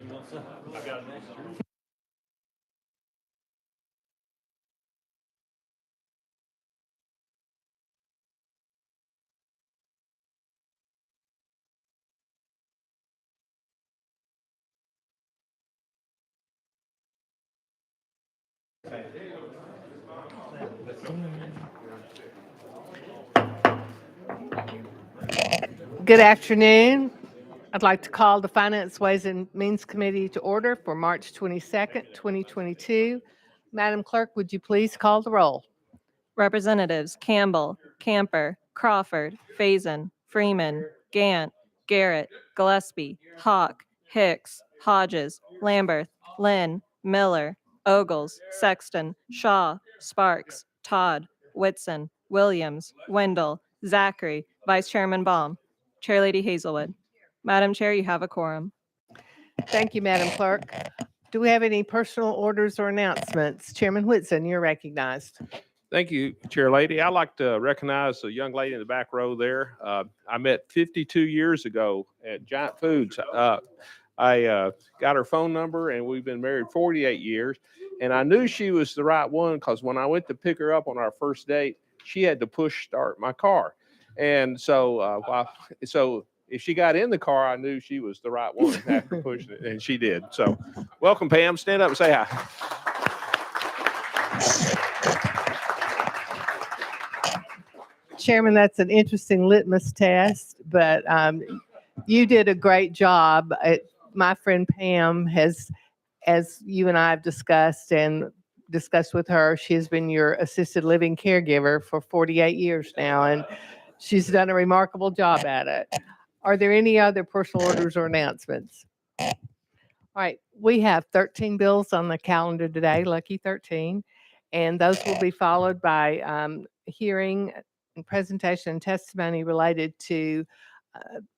I've got an extra. Good afternoon. I'd like to call the Finance, Ways and Means Committee to order for March 22nd, 2022. Madam Clerk, would you please call the roll? Representatives Campbell, Camper, Crawford, Faison, Freeman, Gant, Garrett, Gillespie, Hawk, Hicks, Hodges, Lamberth, Lynn, Miller, Ogles, Sexton, Shaw, Sparks, Todd, Whitson, Williams, Wendell, Zachary, Vice Chairman Baum, Chairlady Hazelwood. Madam Chair, you have a quorum. Thank you, Madam Clerk. Do we have any personal orders or announcements? Chairman Whitson, you're recognized. Thank you, Chair Lady. I'd like to recognize a young lady in the back row there. I met 52 years ago at Giant Foods. I got her phone number, and we've been married 48 years. And I knew she was the right one because when I went to pick her up on our first date, she had to push start my car. And so if she got in the car, I knew she was the right one after pushing it, and she did. So welcome, Pam. Stand up and say hi. Chairman, that's an interesting litmus test, but you did a great job. My friend Pam has, as you and I have discussed with her, she has been your assisted living caregiver for 48 years now, and she's done a remarkable job at it. Are there any other personal orders or announcements? All right, we have 13 bills on the calendar today, lucky 13, and those will be followed by hearing and presentation and testimony related to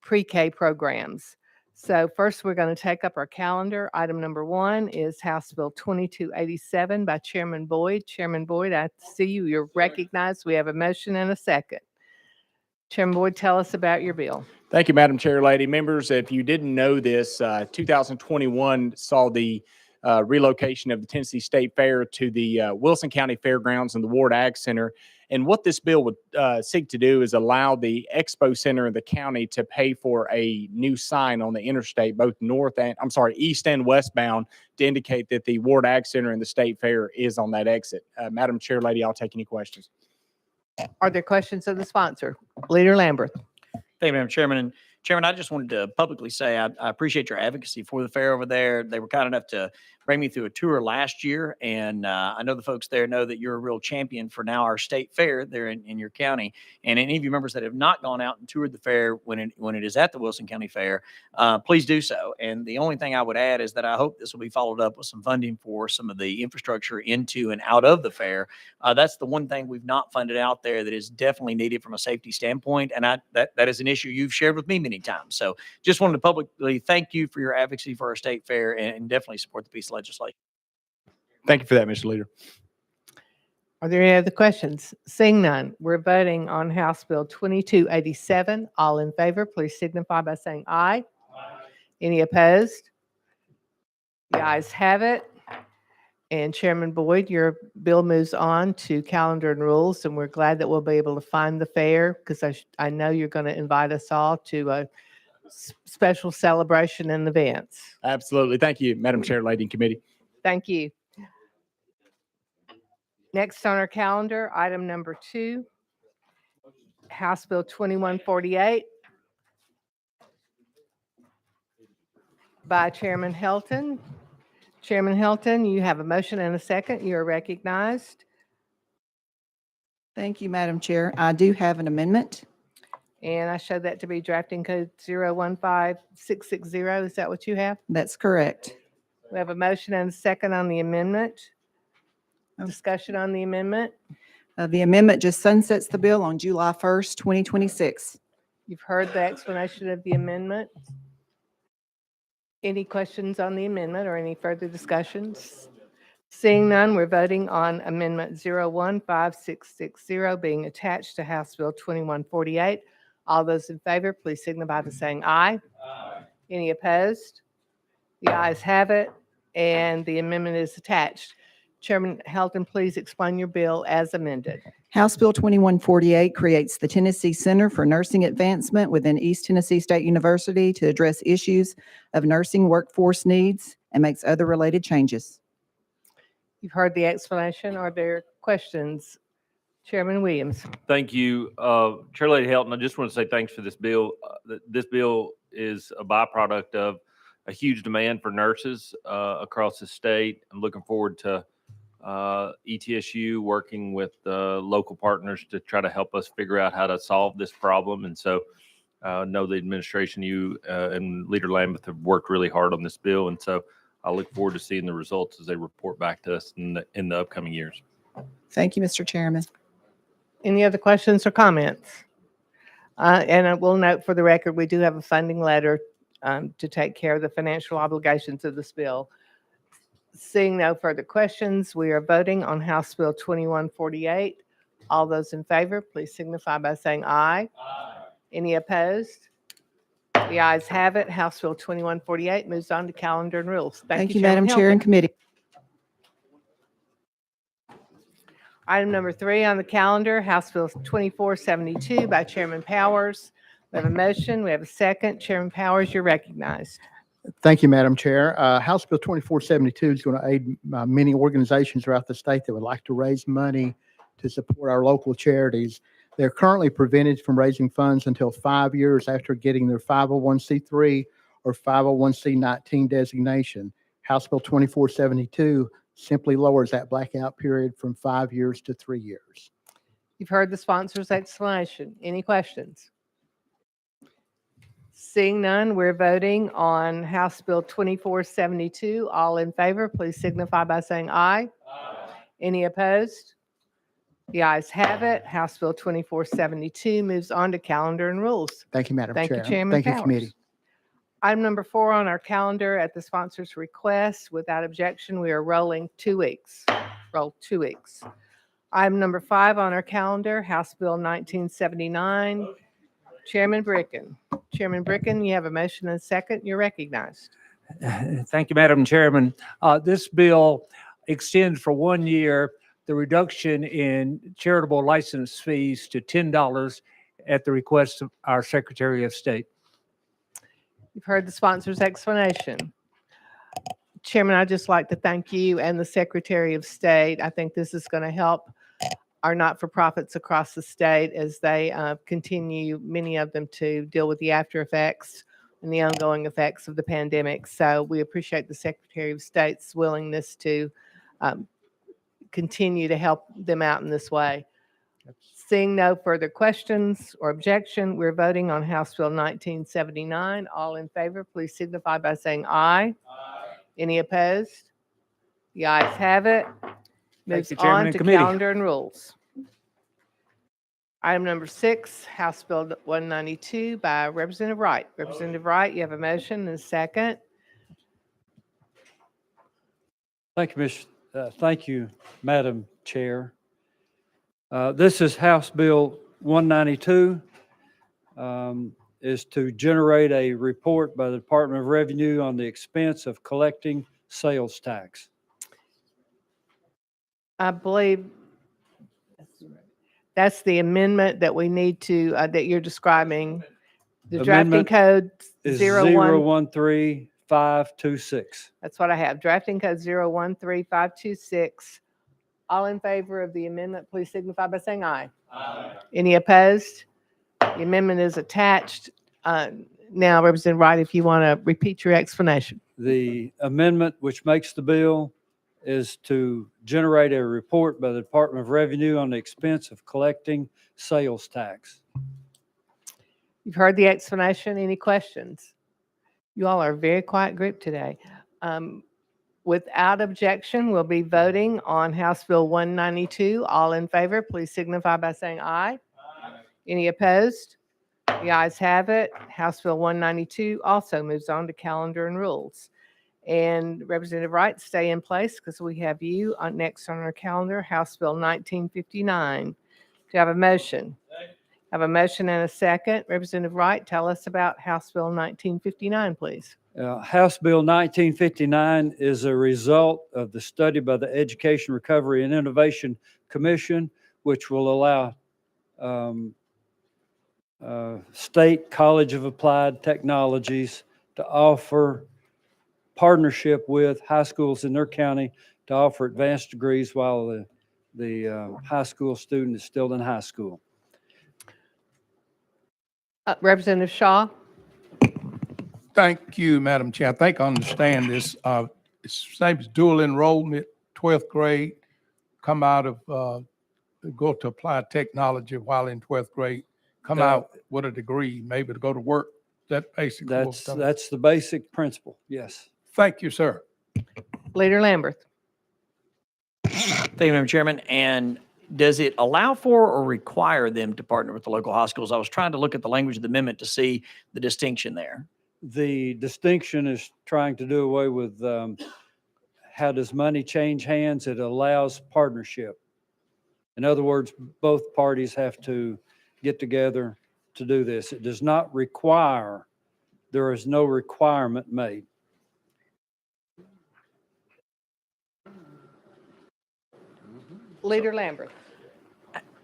pre-K programs. So first, we're going to take up our calendar. Item number 1 is House Bill 2287 by Chairman Boyd. Chairman Boyd, I see you. You're recognized. We have a motion and a second. Chairman Boyd, tell us about your bill. Thank you, Madam Chair Lady. Members, if you didn't know this, 2021 saw the relocation of the Tennessee State Fair to the Wilson County Fairgrounds and the Ward Ag Center. And what this bill would seek to do is allow the Expo Center in the county to pay for a new sign on the interstate, both east and westbound, to indicate that the Ward Ag Center and the State Fair is on that exit. Madam Chair Lady, I'll take any questions. Are there questions of the sponsor? Leader Lamberth. Thank you, Madam Chairman. And Chairman, I just wanted to publicly say I appreciate your advocacy for the fair over there. They were kind enough to bring me through a tour last year, and I know the folks there know that you're a real champion for now our state fair there in your county. And any of you members that have not gone out and toured the fair when it is at the Wilson County Fair, please do so. And the only thing I would add is that I hope this will be followed up with some funding for some of the infrastructure into and out of the fair. That's the one thing we've not funded out there that is definitely needed from a safety standpoint, and that is an issue you've shared with me many times. So just wanted to publicly thank you for your advocacy for our state fair and definitely support the piece of legislation. Thank you for that, Mr. Leader. Are there any other questions? Seeing none, we're voting on House Bill 2287. All in favor, please signify by saying aye. Any opposed? The ayes have it. And Chairman Boyd, your bill moves on to calendar and rules, and we're glad that we'll be able to find the fair because I know you're going to invite us all to a special celebration and events. Absolutely. Thank you, Madam Chair, Lady and Committee. Thank you. Next on our calendar, item number 2, House Bill 2148 by Chairman Helton. Chairman Helton, you have a motion and a second. You are recognized. Thank you, Madam Chair. I do have an amendment. And I show that to be drafting code 015660. Is that what you have? That's correct. We have a motion and a second on the amendment. Discussion on the amendment. The amendment just sunsets the bill on July 1st, 2026. You've heard the explanation of the amendment. Any questions on the amendment or any further discussions? Seeing none, we're voting on Amendment 015660 being attached to House Bill 2148. All those in favor, please signify by saying aye. Aye. Any opposed? The ayes have it, and the amendment is attached. Chairman Helton, please explain your bill as amended. House Bill 2148 creates the Tennessee Center for Nursing Advancement within East Tennessee State University to address issues of nursing workforce needs and makes other related changes. You've heard the explanation. Are there questions? Chairman Williams. Thank you. Chair Lady Helton, I just want to say thanks for this bill. This bill is a byproduct of a huge demand for nurses across the state. I'm looking forward to ETSU working with local partners to try to help us figure out how to solve this problem. And so I know the administration, you and Leader Lambeth have worked really hard on this bill. And so I look forward to seeing the results as they report back to us in the upcoming years. Thank you, Mr. Chairman. Any other questions or comments? And I will note for the record, we do have a funding letter to take care of the financial obligations of this bill. Seeing no further questions, we are voting on House Bill 2148. All those in favor, please signify by saying aye. Aye. Any opposed? The ayes have it. House Bill 2148 moves on to calendar and rules. Thank you, Madam Chair and Committee. Item number 3 on the calendar, House Bill 2472 by Chairman Powers. We have a motion. We have a second. Chairman Powers, you're recognized. Thank you, Madam Chair. House Bill 2472 is going to aid many organizations throughout the state that would like to raise money to support our local charities. They're currently prevented from raising funds until 5 years after getting their 501c3 or 501c19 designation. House Bill 2472 simply lowers that blackout period from 5 years to 3 years. You've heard the sponsor's explanation. Any questions? Seeing none, we're voting on House Bill 2472. All in favor, please signify by saying aye. Aye. Any opposed? The ayes have it. House Bill 2472 moves on to calendar and rules. Thank you, Madam Chair. Thank you, Chairman Thank you, Powers. Committee. Item number 4 on our calendar at the sponsor's request. Without objection, we are rolling 2 weeks. Roll 2 weeks. Item number 5 on our calendar, House Bill 1979. Chairman Bricken. Chairman Bricken, you have a motion and a second. You're recognized. Thank you, Madam Chairman. This bill extends for 1 year the reduction in charitable license fees to $10 at the request of our Secretary of State. You've heard the sponsor's explanation. Chairman, I'd just like to thank you and the Secretary of State. I think this is going to help our not-for-profits across the state as they continue, many of them, to deal with the after effects and the ongoing effects of the pandemic. So we appreciate the Secretary of State's willingness to continue to help them out in this way. Seeing no further questions or objection, we're voting on House Bill 1979. All in favor, please signify by saying aye. Aye. Any opposed? The ayes have it. Moves you, Chairman on and to Committee. calendar and rules. Item number 6, House Bill 192 by Representative Wright. Representative Wright, you have a motion and a second. Thank you, Madam Chair. This is House Bill 192. Is to generate a report by the Department of Revenue on the expense of collecting sales tax. I believe that's the amendment that we need to, that you're describing. The drafting Amendment code Is 01526. That's what I have. Drafting code 013526. All in favor of the amendment, please signify by saying aye. Aye. Any opposed? The amendment is attached. Now, Representative Wright, if you want to repeat your explanation. The amendment which makes the bill is to generate a report by the Department of Revenue on the expense of collecting sales tax. You've heard the explanation. Any questions? You all are a very quiet group today. Without objection, we'll be voting on House Bill 192. All in favor, please signify by saying aye. Aye. Any opposed? The ayes have it. House Bill 192 also moves on to calendar and rules. And Representative Wright, stay in place because we have you next on our calendar, House Bill 1959. Do you have a motion? Have a motion and a second. Representative Wright, tell us about House Bill 1959, please. House Bill 1959 is a result of the study by the Education, Recovery, and Innovation Commission, which will allow State College of Applied Technologies to offer partnership with high schools in their county to offer advanced degrees while the high school student is still in high school. Representative Shaw. Thank you, Madam Chair. I think I understand this. It's same as dual enrollment, 12th grade, come out of, go to applied technology while in 12th grade, come out with a degree, maybe to go to work. That basically. That's the basic principle, yes. Thank you, sir. Leader Lambert. Thank you, Madam Chairman. And does it allow for or require them to partner with the local high schools? I was trying to look at the language of the amendment to see the distinction there. The distinction is trying to do away with how does money change hands? It allows partnership. In other words, both parties have to get together to do this. It does not require, there is no requirement made. Leader Lambert.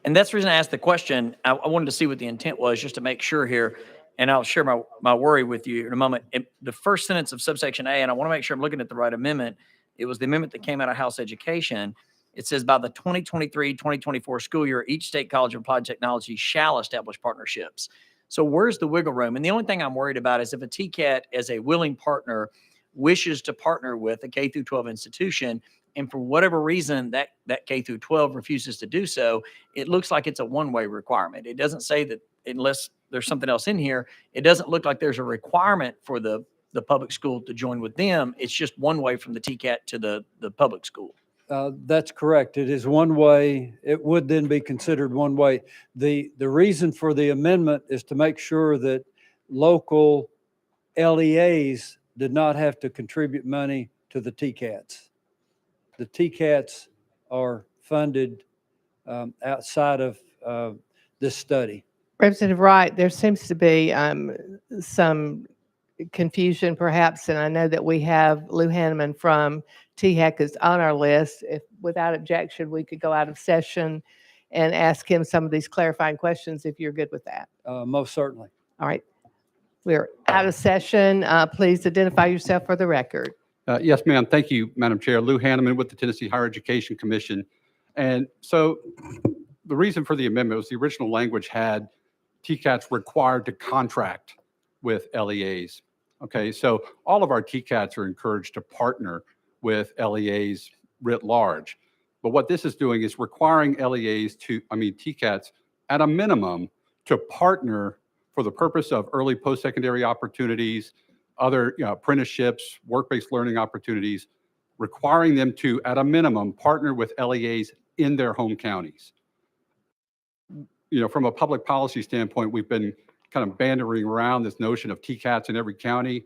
And that's the reason I asked the question. I wanted to see what the intent was, just to make sure here. And I'll share my worry with you in a moment. The first sentence of subsection A, and I want to make sure I'm looking at the right amendment. It was the amendment that came out of House Education. It says by the 2023-2024 school year, each state college of applied technology shall establish partnerships. So where's the wiggle room? And the only thing I'm worried about is if a TCAT as a willing partner wishes to partner with a K through 12 institution, and for whatever reason that K through 12 refuses to do so, it looks like it's a one-way requirement. It doesn't say that unless there's something else in here, it doesn't look like there's a requirement for the public school to join with them. It's just one way from the TCAT to the public school. That's correct. It is one way. It would then be considered one way. The reason for the amendment is to make sure that local LEAs did not have to contribute money to the TCATs. The TCATs are funded outside of this study. Representative Wright, there seems to be some confusion perhaps, and I know that we have Lou Hanneman from THEC is on our list. If without objection, we could go out of session and ask him some of these clarifying questions if you're good with that. Most certainly. All right. We're out of session. Please identify yourself for the record. Yes, ma'am. Thank you, Madam Chair. Lou Hanneman with the Tennessee Higher Education Commission. And so the reason for the amendment was the original language had TCATs required to contract with LEAs. Okay, so all of our TCATs are encouraged to partner with LEAs writ large. But what this is doing is requiring TCATs at a minimum to partner for the purpose of early post-secondary opportunities, other apprenticeships, work-based learning opportunities, requiring them to, at a minimum, partner with LEAs in their home counties. From a public policy standpoint, we've been kind of bandering around this notion of TCATs in every county.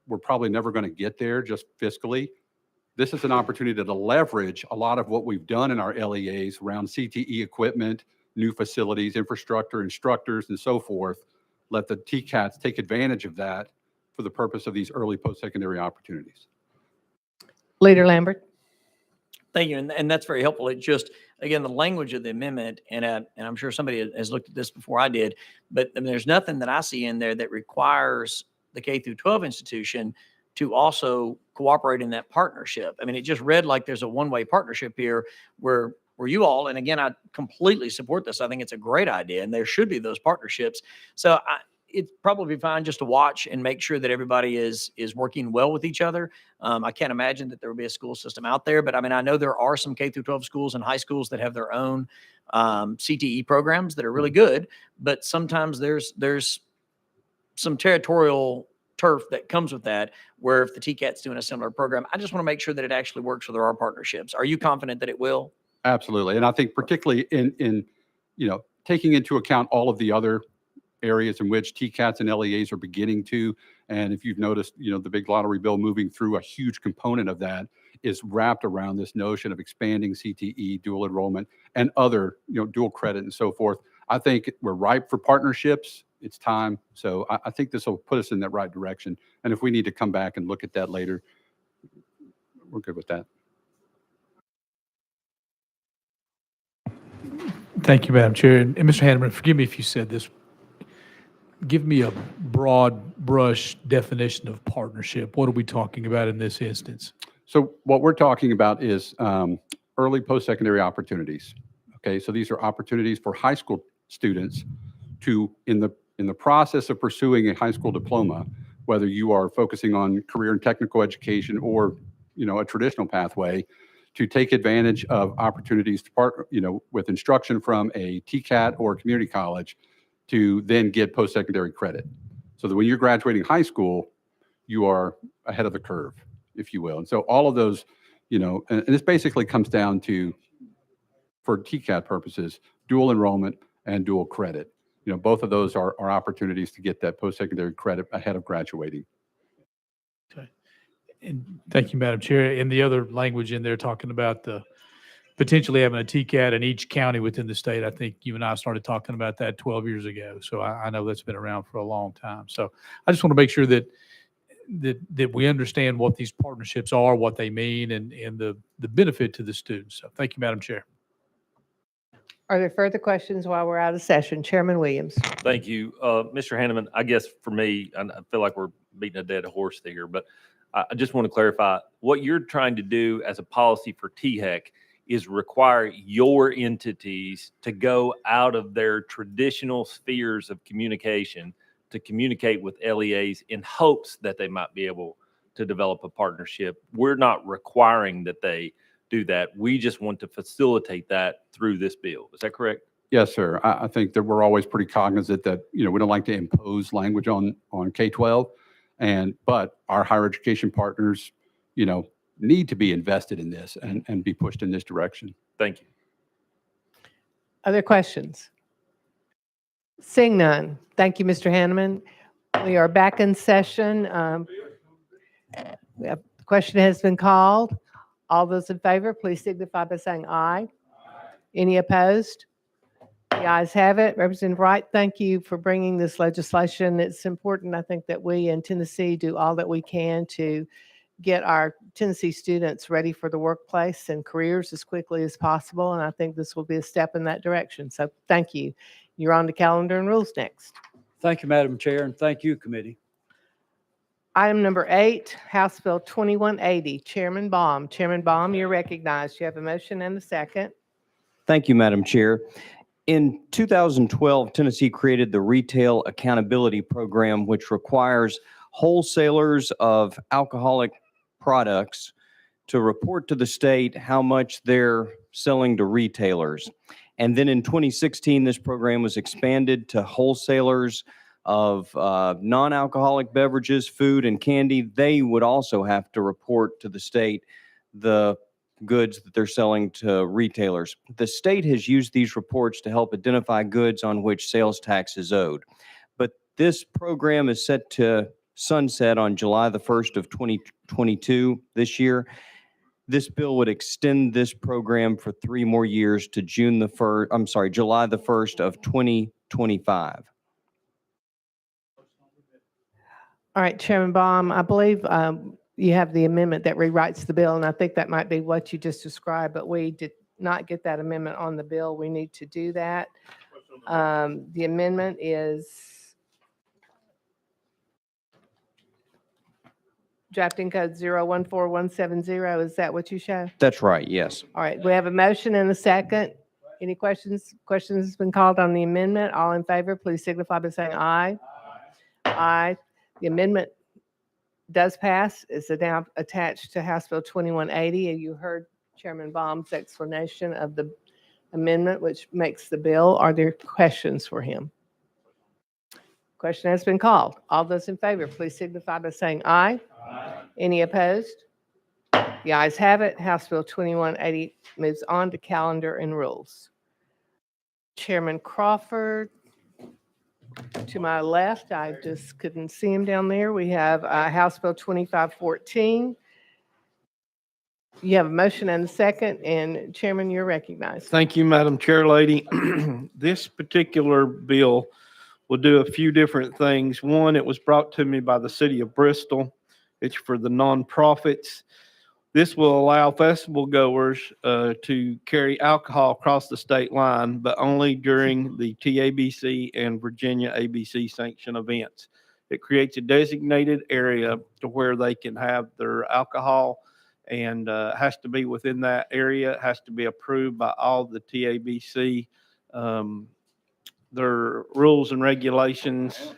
We're probably never going to get there just fiscally. This is an opportunity to leverage a lot of what we've done in our LEAs around CTE equipment, new facilities, infrastructure, instructors, and so forth. Let the TCATs take advantage of that for the purpose of these early post-secondary opportunities. Leader Lambert. Thank you, and that's very helpful. It just, again, the language of the amendment, and I'm sure somebody has looked at this before I did, but there's nothing that I see in there that requires the K through 12 institution to also cooperate in that partnership. I mean, it just read like there's a one-way partnership here where you all, and again, I completely support this. I think it's a great idea, and there should be those partnerships. So it's probably fine just to watch and make sure that everybody is working well with each other. I can't imagine that there will be a school system out there, but I mean, I know there are some K through 12 schools and high schools that have their own CTE programs that are really good, but sometimes there's some territorial turf that comes with that, where if the TCAT's doing a similar program, I just want to make sure that it actually works, so there are partnerships. Are you confident that it will? Absolutely. And I think particularly in taking into account all of the other areas in which TCATs and LEAs are beginning to, and if you've noticed, the big lottery bill moving through, a huge component of that is wrapped around this notion of expanding CTE, dual enrollment, and other, dual credit and so forth. I think we're ripe for partnerships. it's time. So I think this will put us in that right direction. And if we need to come back and look at that later, we're good with that. Thank you, Madam Chair. And Mr. Hanneman, forgive me if you said this. Give me a broad brush definition of partnership. What are we talking about in this instance? So what we're talking about is early post-secondary opportunities. Okay, so these are opportunities for high school students to, in the process of pursuing a high school diploma, whether you are focusing on career and technical education or, a traditional pathway, to take advantage of opportunities to partner, with instruction from a TCAT or a community college to then get post-secondary credit. So that when you're graduating high school, you are ahead of the curve, if you will. And so all of those, and this basically comes down to, for TCAT purposes, dual enrollment and dual credit. Both of those are opportunities to get that post-secondary credit ahead of graduating. Okay. And thank you, Madam Chair. And the other language in there talking about the potentially having a TCAT in each county within the state. I think you and I started talking about that 12 years ago. So I know that's been around for a long time. So I just want to make sure that we understand what these partnerships are, what they mean, and the benefit to the students. So thank you, Madam Chair. Are there further questions while we're out of session? Chairman Williams. Thank you. Mr. Hanneman, I guess for me, I feel like we're beating a dead horse here, but I just want to clarify what you're trying to do as a policy for THEC is require your entities to go out of their traditional spheres of communication to communicate with LEAs in hopes that they might be able to develop a partnership. We're not requiring that they do that. We just want to facilitate that through this bill. Is that correct? Yes, sir. I think that we're always pretty cognizant that, we don't like to impose language on K-12, but our higher education partners, need to be invested in this and be pushed in this direction. Thank you. Other questions? Seeing none. Thank you, Mr. Hanneman. We are back in session. The question has been called. All those in favor, please signify by saying aye. Any opposed? The ayes have it. Representative Wright, thank you for bringing this legislation. It's important, I think, that we in Tennessee do all that we can to get our Tennessee students ready for the workplace and careers as quickly as possible. And I think this will be a step in that direction. So thank you. You're on to calendar and rules next. Thank you, Madam Chair, and thank you, committee. Item number 8, House Bill 2180. Chairman Baum. Chairman Baum, you're recognized. You have a motion and a second. Thank you, Madam Chair. In 2012, Tennessee created the Retail Accountability Program, which requires wholesalers of alcoholic products to report to the state how much they're selling to retailers. And then in 2016, this program was expanded to wholesalers of non-alcoholic beverages, food, and candy. They would also have to report to the state the goods that they're selling to retailers. The state has used these reports to help identify goods on which sales tax is owed. But this program is set to sunset on July the 1st of 2022 this year. This bill would extend this program for 3 more years to July the 1st of 2025. All right, Chairman Baum, I believe you have the amendment that rewrites the bill, and I think that might be what you just described, but we did not get that amendment on the bill. We need to do that. The amendment is drafting code 014170. Is that what you show? That's right, yes. All right, we have a motion and a second. Any questions? Questions has been called on the amendment. All in favor, please signify by saying aye. Aye. The amendment does pass. It's now attached to House Bill 2180. And you heard Chairman Baum's explanation of the amendment, which makes the bill. Are there questions for him? Question has been called. All those in favor, please signify by saying aye. Aye. Any opposed? The ayes have it. House Bill 2180 moves on to calendar and rules. Chairman Crawford, to my left, I just couldn't see him down there. We have House Bill 2514. You have a motion and a second, and Chairman, you're recognized. Thank you, Madam Chair Lady. This particular bill will do a few different things. One, it was brought to me by the city of Bristol. It's for the nonprofits. This will allow festival goers to carry alcohol across the state line, but only during the TABC and Virginia ABC sanctioned events. It creates a designated area to where they can have their alcohol, and has to be within that area. It has to be approved by all the TABC, their rules and regulations.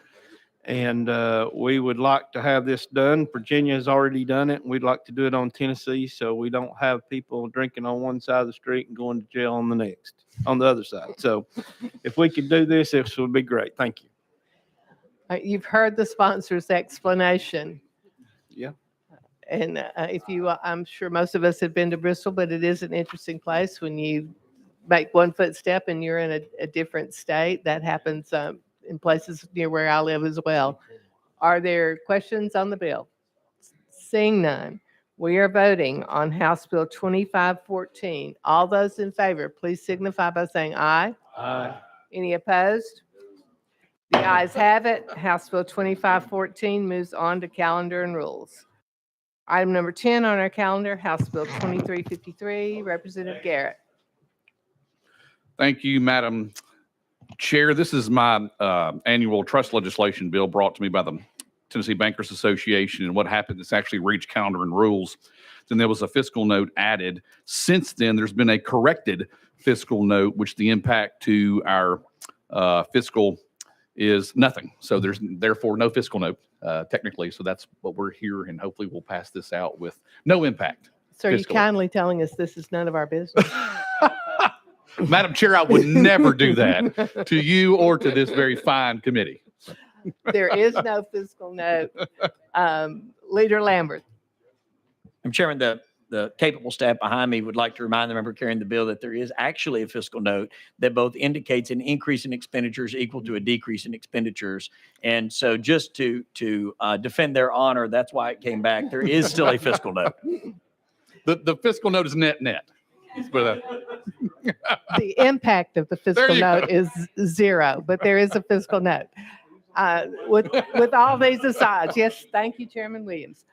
And we would like to have this done. Virginia has already done it. We'd like to do it on Tennessee, so we don't have people drinking on one side of the street and going to jail on the other side. So if we could do this, this would be great. Thank you. You've heard the sponsor's explanation. Yeah. And I'm sure most of us have been to Bristol, but it is an interesting place when you make one footstep and you're in a different state. That happens in places near where I live as well. Are there questions on the bill? Seeing none, we are voting on House Bill 2514. All those in favor, please signify by saying aye. Aye. Any opposed? The ayes have it. House Bill 2514 moves on to calendar and rules. Item number 10 on our calendar, House Bill 2353, Representative Garrett. Thank you, Madam Chair. This is my annual trust legislation bill brought to me by the Tennessee Bankers Association. And what happened, it's actually reached calendar and rules. Then there was a fiscal note added. Since then, there's been a corrected fiscal note, which the impact to our fiscal is nothing. So there's therefore no fiscal note technically. So that's what we're here, and hopefully we'll pass this out with no impact. So are you kindly telling us this is none of our business? Madam Chair, I would never do that to you or to this very fine committee. There is no fiscal note. Leader Lambert. Madam Chairman, the capable staff behind me would like to remind the member carrying the bill that there is actually a fiscal note that both indicates an increase in expenditures equal to a decrease in expenditures. And so just to defend their honor, that's why it came back. There is still a fiscal note. The fiscal note is net. The impact of the fiscal note is zero, but there is a fiscal note. With all these asides, yes, thank you, Chairman Williams.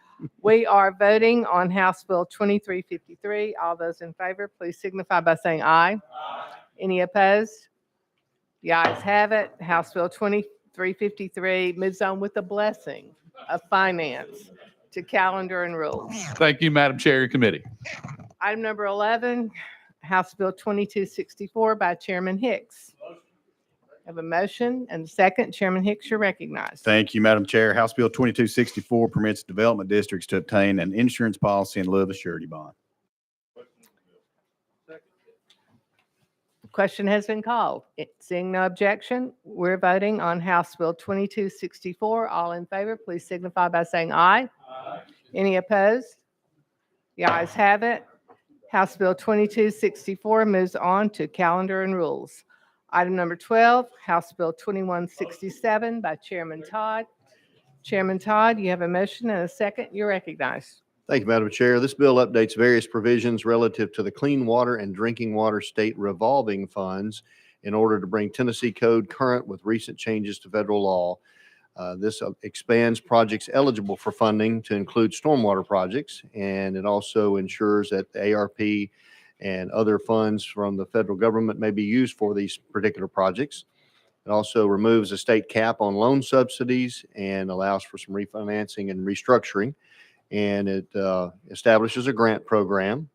We are voting on House Bill 2353. All those in favor, please signify by saying aye. Any opposed? The ayes have it. House Bill 2353 moves on with the blessing of finance to calendar and rules. Thank you, Madam Chair and committee. Item number 11, House Bill 2264 by Chairman Hicks. I have a motion and a second. Chairman Hicks, you're recognized. Thank you, Madam Chair. House Bill 2264 permits development districts to obtain an insurance policy in lieu of a surety bond. The question has been called. Seeing no objection, we're voting on House Bill 2264. All in favor, please signify by saying aye. Aye. Any opposed? The ayes have it. House Bill 2264 moves on to calendar and rules. Item number 12, House Bill 2167 by Chairman Todd. Chairman Todd, you have a motion and a second. You're recognized. Thank you, Madam Chair. This bill updates various provisions relative to the Clean Water and Drinking Water State Revolving Funds in order to bring Tennessee code current with recent changes to federal law. This expands projects eligible for funding to include stormwater projects, and it also ensures that the ARP and other funds from the federal government may be used for these particular projects. It also removes a state cap on loan subsidies and allows for some refinancing and restructuring. And it establishes a grant program.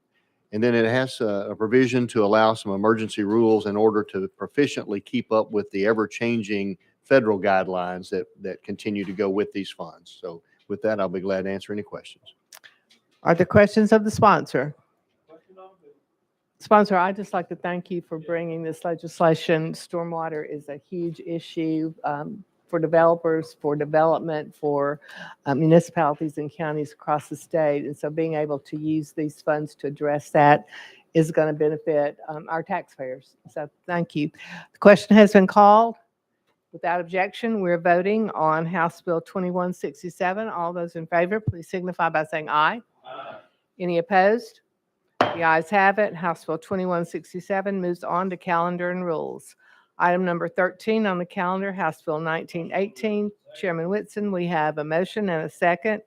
And then it has a provision to allow some emergency rules in order to proficiently keep up with the ever-changing federal guidelines that continue to go with these funds. So with that, I'll be glad to answer any questions. Are there questions of the sponsor? Sponsor, I'd just like to thank you for bringing this legislation. Stormwater is a huge issue for developers, for development, for municipalities and counties across the state. And so being able to use these funds to address that is going to benefit our taxpayers. So thank you. The question has been called. Without objection, we're voting on House Bill 2167. All those in favor, please signify by saying aye. Aye. Any opposed? The ayes have it. House Bill 2167 moves on to calendar and rules. Item number 13 on the calendar, House Bill 1918. Chairman Whitson, we have a motion and a second.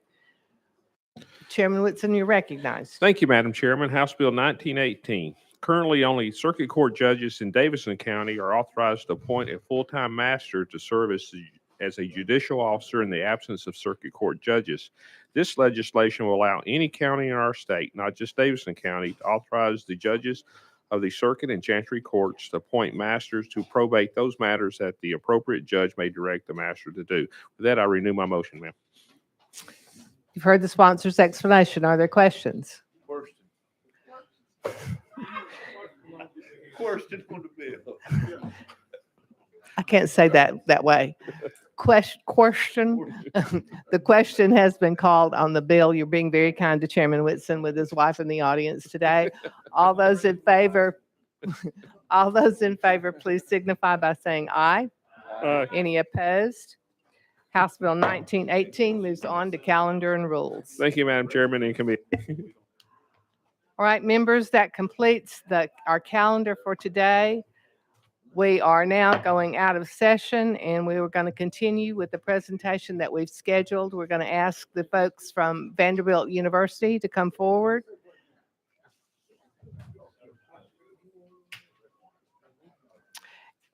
Chairman Whitson, you're recognized. Thank you, Madam Chairman. House Bill 1918. Currently, only circuit court judges in Davidson County are authorized to appoint a full-time master to serve as a judicial officer in the absence of circuit court judges. This legislation will allow any county in our state, not just Davidson County, to authorize the judges of the circuit and chancery courts to appoint masters to probate those matters that the appropriate judge may direct the master to do. With that, I renew my motion, ma'am. You've heard the sponsor's explanation. Are there questions? Question on the bill. I can't say that way. Question. The question has been called on the bill. You're being very kind to Chairman Whitson with his wife in the audience today. All those in favor, please signify by saying aye. Any opposed? House Bill 1918 moves on to calendar and rules. Thank you, Madam Chairman and committee. All right, members, that completes our calendar for today. We are now going out of session, and we were going to continue with the presentation that we've scheduled. We're going to ask the folks from Vanderbilt University to come forward.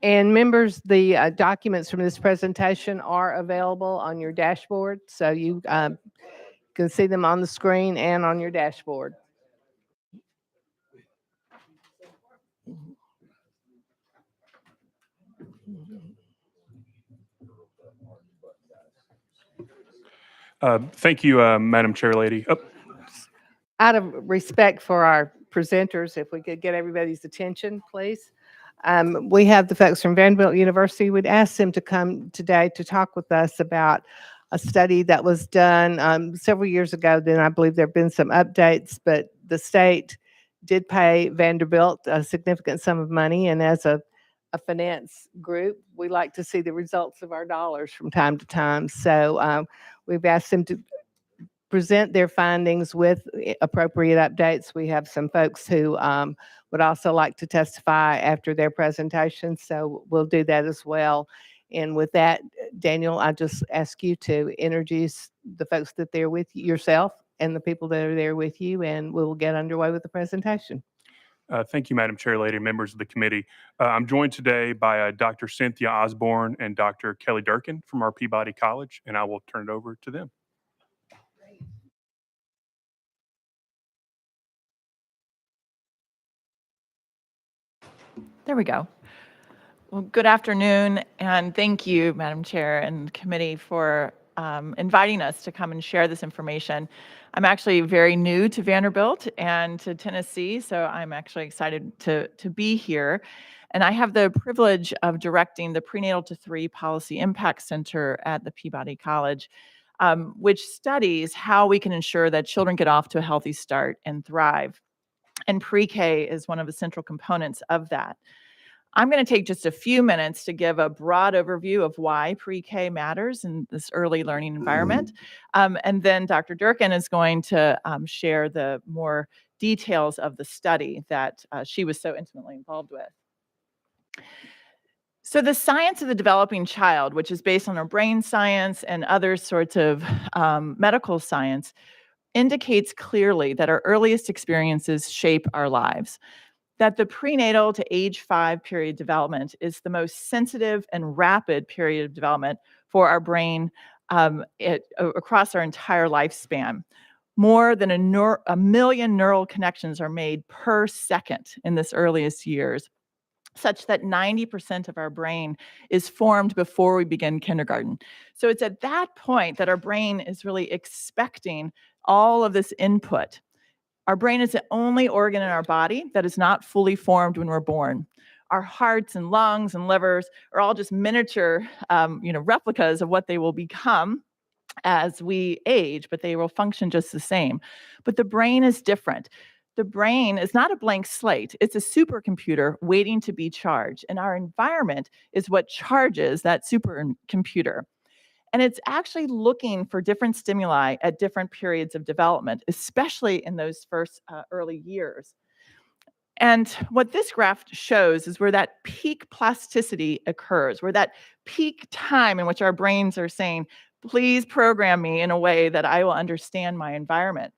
And members, the documents from this presentation are available on your dashboard, so you can see them on the screen and on your dashboard. Thank you, Madam Chair Lady. Out of respect for our presenters, if we could get everybody's attention, please. We have the folks from Vanderbilt University. We'd ask them to come today to talk with us about a study that was done several years ago. Then I believe there have been some updates, but the state did pay Vanderbilt a significant sum of money. And as a finance group, we like to see the results of our dollars from time to time. So we've asked them to present their findings with appropriate updates. We have some folks who would also like to testify after their presentation, so we'll do that as well. And with that, Daniel, I just ask you to introduce the folks that they're with yourself and the people that are there with you, and we'll get underway with the presentation. Thank you, Madam Chair Lady, members of the committee. I'm joined today by Dr. Cynthia Osborne and Dr. Kelly Durkin from our Peabody College, and I will turn it over to them. There we go. Well, good afternoon, and thank you, Madam Chair and committee, for inviting us to come and share this information. I'm actually very new to Vanderbilt and to Tennessee, so I'm actually excited to be here. And I have the privilege of directing the Prenatal to 3 Policy Impact Center at the Peabody College, which studies how we can ensure that children get off to a healthy start and thrive. And pre-K is one of the central components of that. I'm going to take just a few minutes to give a broad overview of why pre-K matters in this early learning environment. And then Dr. Durkin is going to share the more details of the study that she was so intimately involved with. So the science of the developing child, which is based on our brain science and other sorts of medical science, indicates clearly that our earliest experiences shape our lives. That the prenatal to age 5 period development is the most sensitive and rapid period of development for our brain across our entire lifespan. More than a million neural connections are made per second in this earliest years, such that 90% of our brain is formed before we begin kindergarten. So it's at that point that our brain is really expecting all of this input. Our brain is the only organ in our body that is not fully formed when we're born. Our hearts and lungs and livers are all just miniature, replicas of what they will become as we age, but they will function just the same. But the brain is different. The brain is not a blank slate. It's a supercomputer waiting to be charged. And our environment is what charges that supercomputer. And it's actually looking for different stimuli at different periods of development, especially in those first early years. And what this graph shows is where that peak plasticity occurs, where that peak time in which our brains are saying, please program me in a way that I will understand my environment.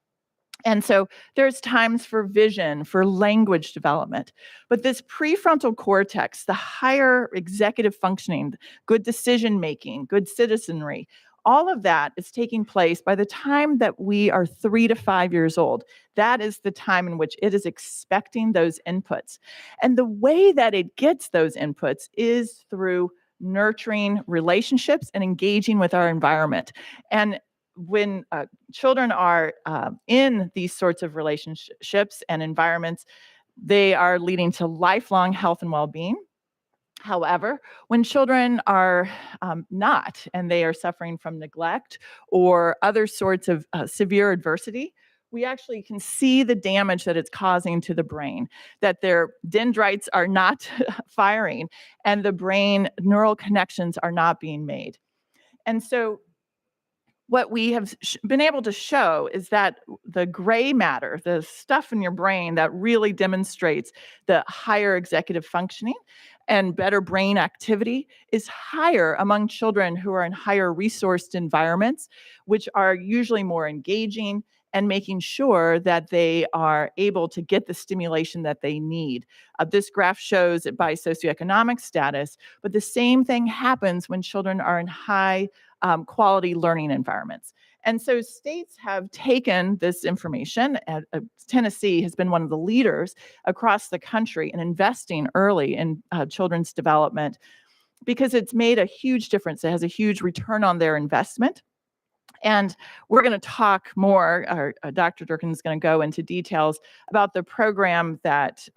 And so there's times for vision, for language development. But this prefrontal cortex, the higher executive functioning, good decision making, good citizenry, all of that is taking place by the time that we are 3 to 5 years old. That is the time in which it is expecting those inputs. And the way that it gets those inputs is through nurturing relationships and engaging with our environment. And when children are in these sorts of relationships and environments, they are leading to lifelong health and well-being. However, when children are not, and they are suffering from neglect or other sorts of severe adversity, we actually can see the damage that it's causing to the brain, that their dendrites are not firing and the brain neural connections are not being made. And so what we have been able to show is that the gray matter, the stuff in your brain that really demonstrates the higher executive functioning and better brain activity, is higher among children who are in higher resourced environments, which are usually more engaging and making sure that they are able to get the stimulation that they need. This graph shows it by socioeconomic status, but the same thing happens when children are in high quality learning environments. And so states have taken this information. Tennessee has been one of the leaders across the country in investing early in children's development because it's made a huge difference. It has a huge return on their investment. And we're going to talk more, Dr. Durkin is going to go into details about the program that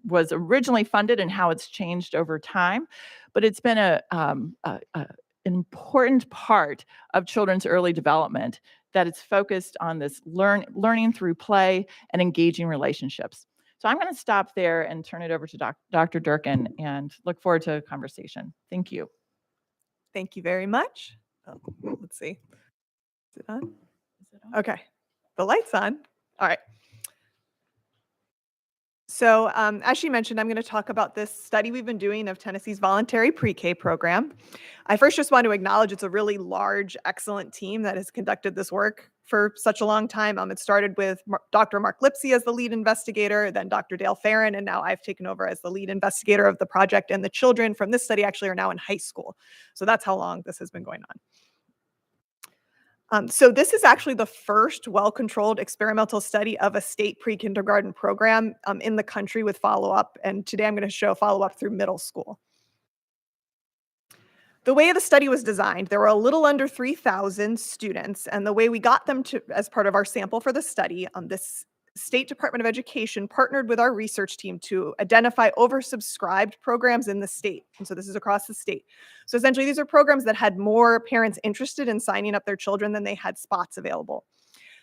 was originally funded and how it's changed over time. But it's been an important part of children's early development, that it's focused on this learning through play and engaging relationships. So I'm going to stop there and turn it over to Dr. Durkin and look forward to a conversation. Thank you. Thank you very much. Oh, let's see. Is it on? Okay. The light's on. All right. So as she mentioned, I'm going to talk about this study we've been doing of Tennessee's voluntary pre-K program. I first just want to acknowledge it's a really large, excellent team that has conducted this work for such a long time. It started with Dr. Mark Lipsey as the lead investigator, then Dr. Dale Farron, and now I've taken over as the lead investigator of the project. And the children from this study actually are now in high school. So that's how long this has been going on. So this is actually the first well-controlled experimental study of a state pre-kindergarten program in the country with follow-up. And today I'm going to show follow-up through middle school. The way the study was designed, there were a little under 3,000 students. And the way we got them to, as part of our sample for the study, this State Department of Education partnered with our research team to identify oversubscribed programs in the state. And so this is across the state. So essentially, these are programs that had more parents interested in signing up their children than they had spots available.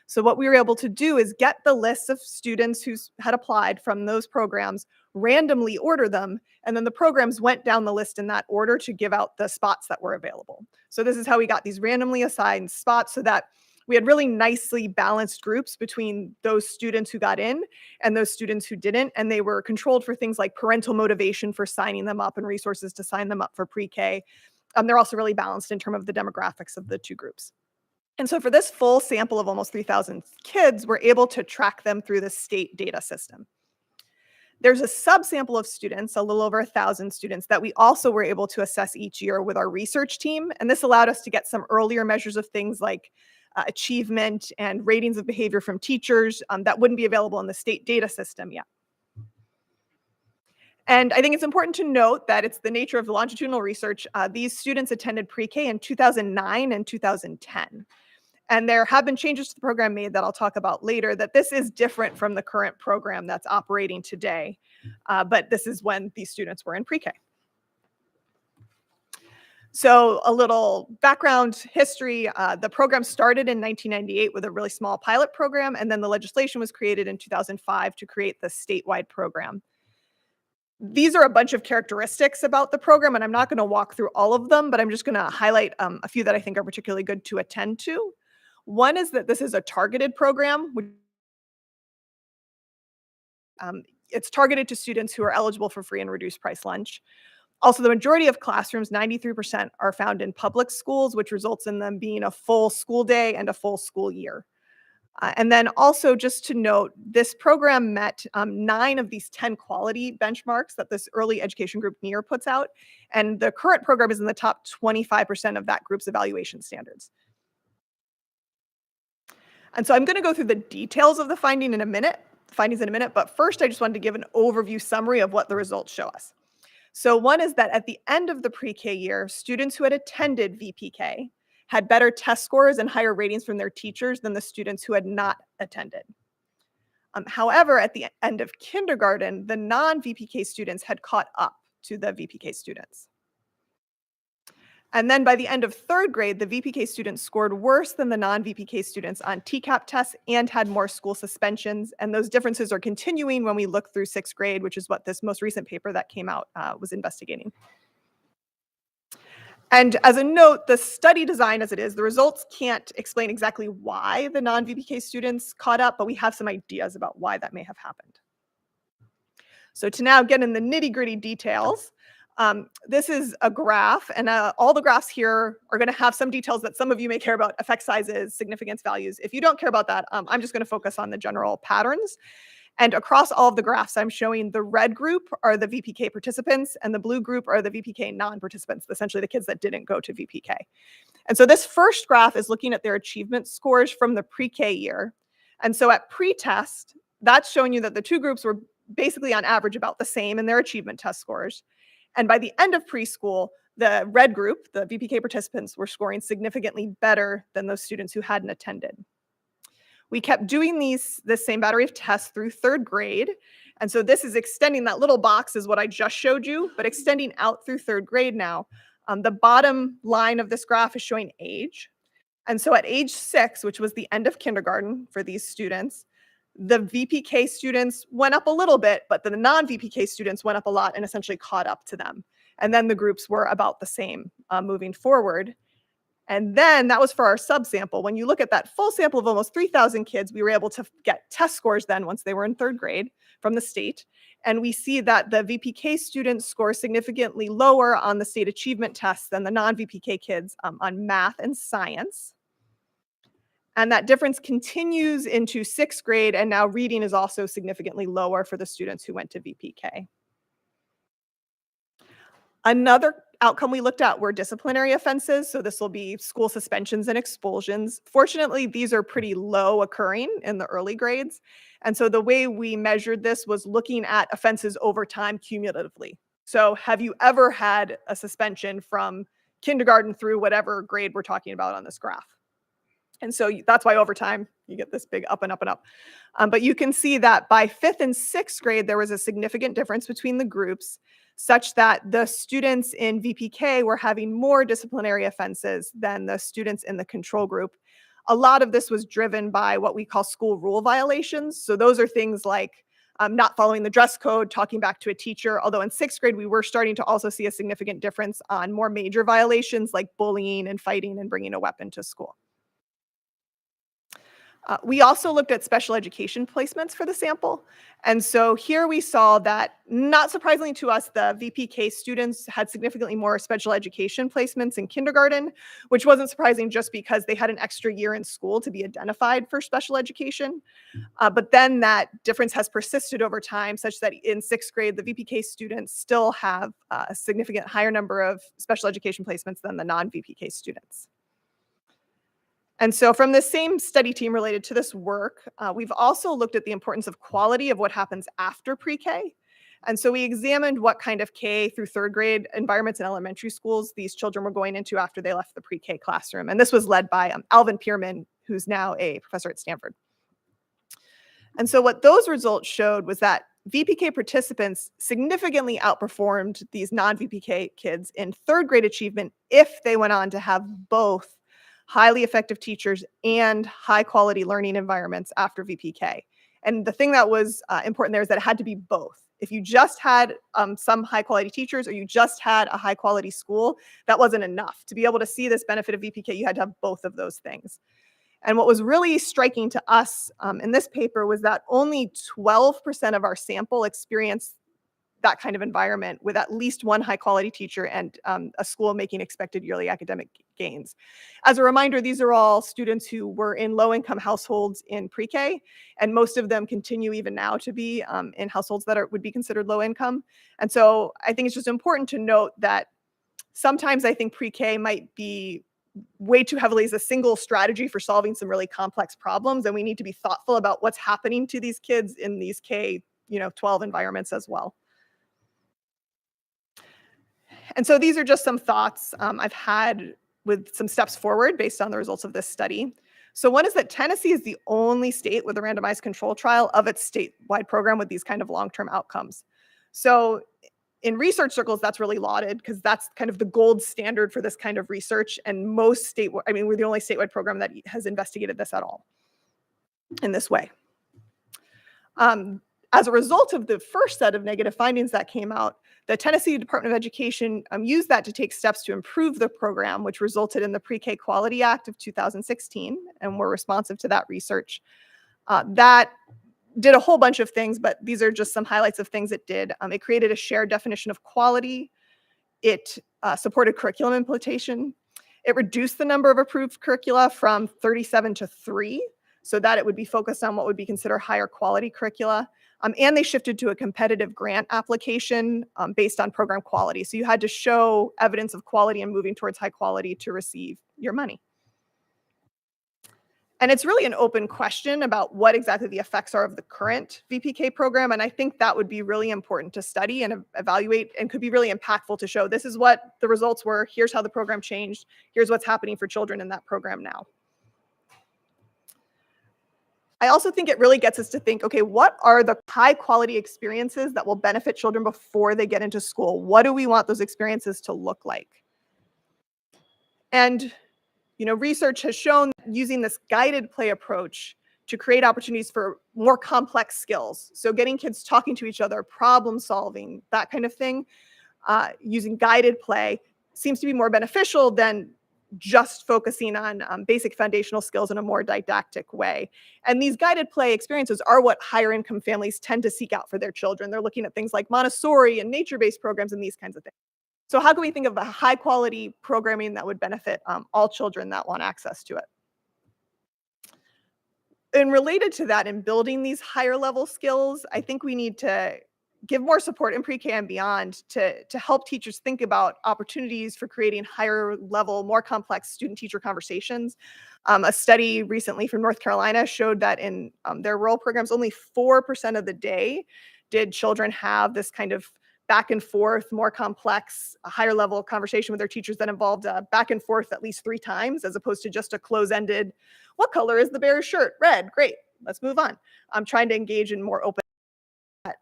So what we were able to do is get the lists of students who had applied from those programs, randomly order them, and then the programs went down the list in that order to give out the spots that were available. So this is how we got these randomly assigned spots, so that we had really nicely balanced groups between those students who got in and those students who didn't. And they were controlled for things like parental motivation for signing them up and resources to sign them up for pre-K. They're also really balanced in terms of the demographics of the two groups. And so for this full sample of almost 3,000 kids, we're able to track them through the state data system. There's a subsample of students, a little over 1,000 students, that we also were able to assess each year with our research team. And this allowed us to get some earlier measures of things like achievement and ratings of behavior from teachers that wouldn't be available in the state data system yet. And I think it's important to note that it's the nature of the longitudinal research. These students attended pre-K in 2009 and 2010. And there have been changes to the program made that I'll talk about later, that this is different from the current program that's operating today. But this is when these students were in pre-K. So a little background history, the program started in 1998 with a really small pilot program, and then the legislation was created in 2005 to create the statewide program. These are a bunch of characteristics about the program, and I'm not going to walk through all of them, but I'm just going to highlight a few that I think are particularly good to attend to. One is that this is a targeted program. It's targeted to students who are eligible for free and reduced price lunch. Also, the majority of classrooms, 93%, are found in public schools, which results in them being a full school day and a full school year. And then also just to note, this program met 9 of these 10 quality benchmarks that this early education group NEAR puts out. And the current program is in the top 25% of that group's evaluation standards. And so I'm going to go through the details of the findings in a minute, but first I just wanted to give an overview summary of what the results show us. So one is that at the end of the pre-K year, students who had attended VPK had better test scores and higher ratings from their teachers than the students who had not attended. However, at the end of kindergarten, the non-VPK students had caught up to the VPK students. And then by the end of 3rd grade, the VPK students scored worse than the non-VPK students on TCAP tests and had more school suspensions. And those differences are continuing when we look through 6th grade, which is what this most recent paper that came out was investigating. And as a note, the study design as it is, the results can't explain exactly why the non-VPK students caught up, but we have some ideas about why that may have happened. So to now get in the nitty-gritty details, this is a graph, and all the graphs here are going to have some details that some of you may care about: effect sizes, significance values. If you don't care about that, I'm just going to focus on the general patterns. And across all of the graphs, I'm showing the red group are the VPK participants, and the blue group are the VPK non-participants, essentially the kids that didn't go to VPK. And so this first graph is looking at their achievement scores from the pre-K year. And so at pre-test, that's showing you that the two groups were basically on average about the same in their achievement test scores. And by the end of preschool, the red group, the VPK participants, were scoring significantly better than those students who hadn't attended. We kept doing this same battery of tests through 3rd grade. And so this is extending, that little box is what I just showed you, but extending out through 3rd grade now. The bottom line of this graph is showing age. And so at age 6, which was the end of kindergarten for these students, the VPK students went up a little bit, but the non-VPK students went up a lot and essentially caught up to them. And then the groups were about the same moving forward. And then that was for our subsample. When you look at that full sample of almost 3,000 kids, we were able to get test scores then once they were in 3rd grade from the state. And we see that the VPK students score significantly lower on the state achievement tests than the non-VPK kids on math and science. And that difference continues into 6th grade, and now reading is also significantly lower for the students who went to VPK. Another outcome we looked at were disciplinary offenses. So this will be school suspensions and expulsions. Fortunately, these are pretty low occurring in the early grades. And so the way we measured this was looking at offenses over time cumulatively. So have you ever had a suspension from kindergarten through whatever grade we're talking about on this graph? And so that's why over time you get this big up and up and up. But you can see that by 5th and 6th grade, there was a significant difference between the groups, such that the students in VPK were having more disciplinary offenses than the students in the control group. A lot of this was driven by what we call school rule violations. So those are things like not following the dress code, talking back to a teacher. Although in 6th grade, we were starting to also see a significant difference on more major violations like bullying and fighting and bringing a weapon to school. We also looked at special education placements for the sample. And so here we saw that, not surprisingly to us, the VPK students had significantly more special education placements in kindergarten, which wasn't surprising just because they had an extra year in school to be identified for special education. But then that difference has persisted over time, such that in 6th grade, the VPK students still have a significant higher number of special education placements than the non-VPK students. And so from the same study team related to this work, we've also looked at the importance of quality of what happens after pre-K. And so we examined what kind of K through 3rd grade environments in elementary schools these children were going into after they left the pre-K classroom. And this was led by Alvin Pierman, who's now a professor at Stanford. And so what those results showed was that VPK participants significantly outperformed these non-VPK kids in 3rd grade achievement if they went on to have both highly effective teachers and high quality learning environments after VPK. And the thing that was important there is that it had to be both. If you just had some high quality teachers or you just had a high quality school, that wasn't enough. To be able to see this benefit of VPK, you had to have both of those things. And what was really striking to us in this paper was that only 12% of our sample experienced that kind of environment with at least one high quality teacher and a school making expected yearly academic gains. As a reminder, these are all students who were in low income households in pre-K, and most of them continue even now to be in households that would be considered low income. And so I think it's just important to note that sometimes I think pre-K might be way too heavily as a single strategy for solving some really complex problems, and we need to be thoughtful about what's happening to these kids in these K-12 environments as well. And so these are just some thoughts I've had with some steps forward based on the results of this study. So one is that Tennessee is the only state with a randomized control trial of its statewide program with these kind of long-term outcomes. So in research circles, that's really lauded because that's kind of the gold standard for this kind of research. And we're the only statewide program that has investigated this at all in this way. As a result of the first set of negative findings that came out, the Tennessee Department of Education used that to take steps to improve the program, which resulted in the Pre-K Quality Act of 2016, and we're responsive to that research. That did a whole bunch of things, but these are just some highlights of things it did. It created a shared definition of quality. It supported curriculum implementation. It reduced the number of approved curricula from 37 to 3, so that it would be focused on what would be considered higher quality curricula. And they shifted to a competitive grant application based on program quality. So you had to show evidence of quality and moving towards high quality to receive your money. And it's really an open question about what exactly the effects are of the current VPK program. And I think that would be really important to study and evaluate and could be really impactful to show this is what the results were. Here's how the program changed. Here's what's happening for children in that program now. I also think it really gets us to think, okay, what are the high quality experiences that will benefit children before they get into school? What do we want those experiences to look like? And, research has shown using this guided play approach to create opportunities for more complex skills. So getting kids talking to each other, problem solving, that kind of thing, using guided play seems to be more beneficial than just focusing on basic foundational skills in a more didactic way. And these guided play experiences are what higher income families tend to seek out for their children. They're looking at things like Montessori and nature-based programs and these kinds of things. So how can we think of the high quality programming that would benefit all children that want access to it? And related to that, in building these higher level skills, I think we need to give more support in pre-K and beyond to help teachers think about opportunities for creating higher level, more complex student-teacher conversations. A study recently from North Carolina showed that in their rural programs, only 4% of the day did children have this kind of back and forth, more complex, higher level conversation with their teachers that involved back and forth at least 3 times, as opposed to just a close-ended, what color is the bear's shirt? Red, great, let's move on. I'm trying to engage in more open.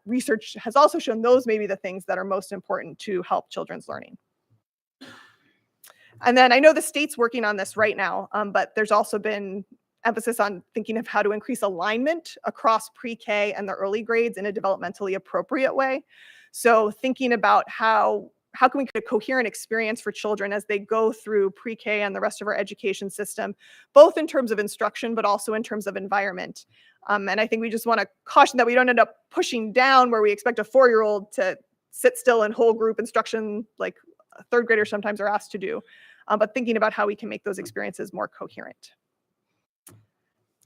Research has also shown those may be the things that are most important to help children's learning. And then I know the state's working on this right now, but there's also been emphasis on thinking of how to increase alignment across pre-K and the early grades in a developmentally appropriate way. So thinking about how can we create a coherent experience for children as they go through pre-K and the rest of our education system, both in terms of instruction, but also in terms of environment. And I think we just want to caution that we don't end up pushing down where we expect a 4-year-old to sit still in whole group instruction like third graders sometimes are asked to do, but thinking about how we can make those experiences more coherent.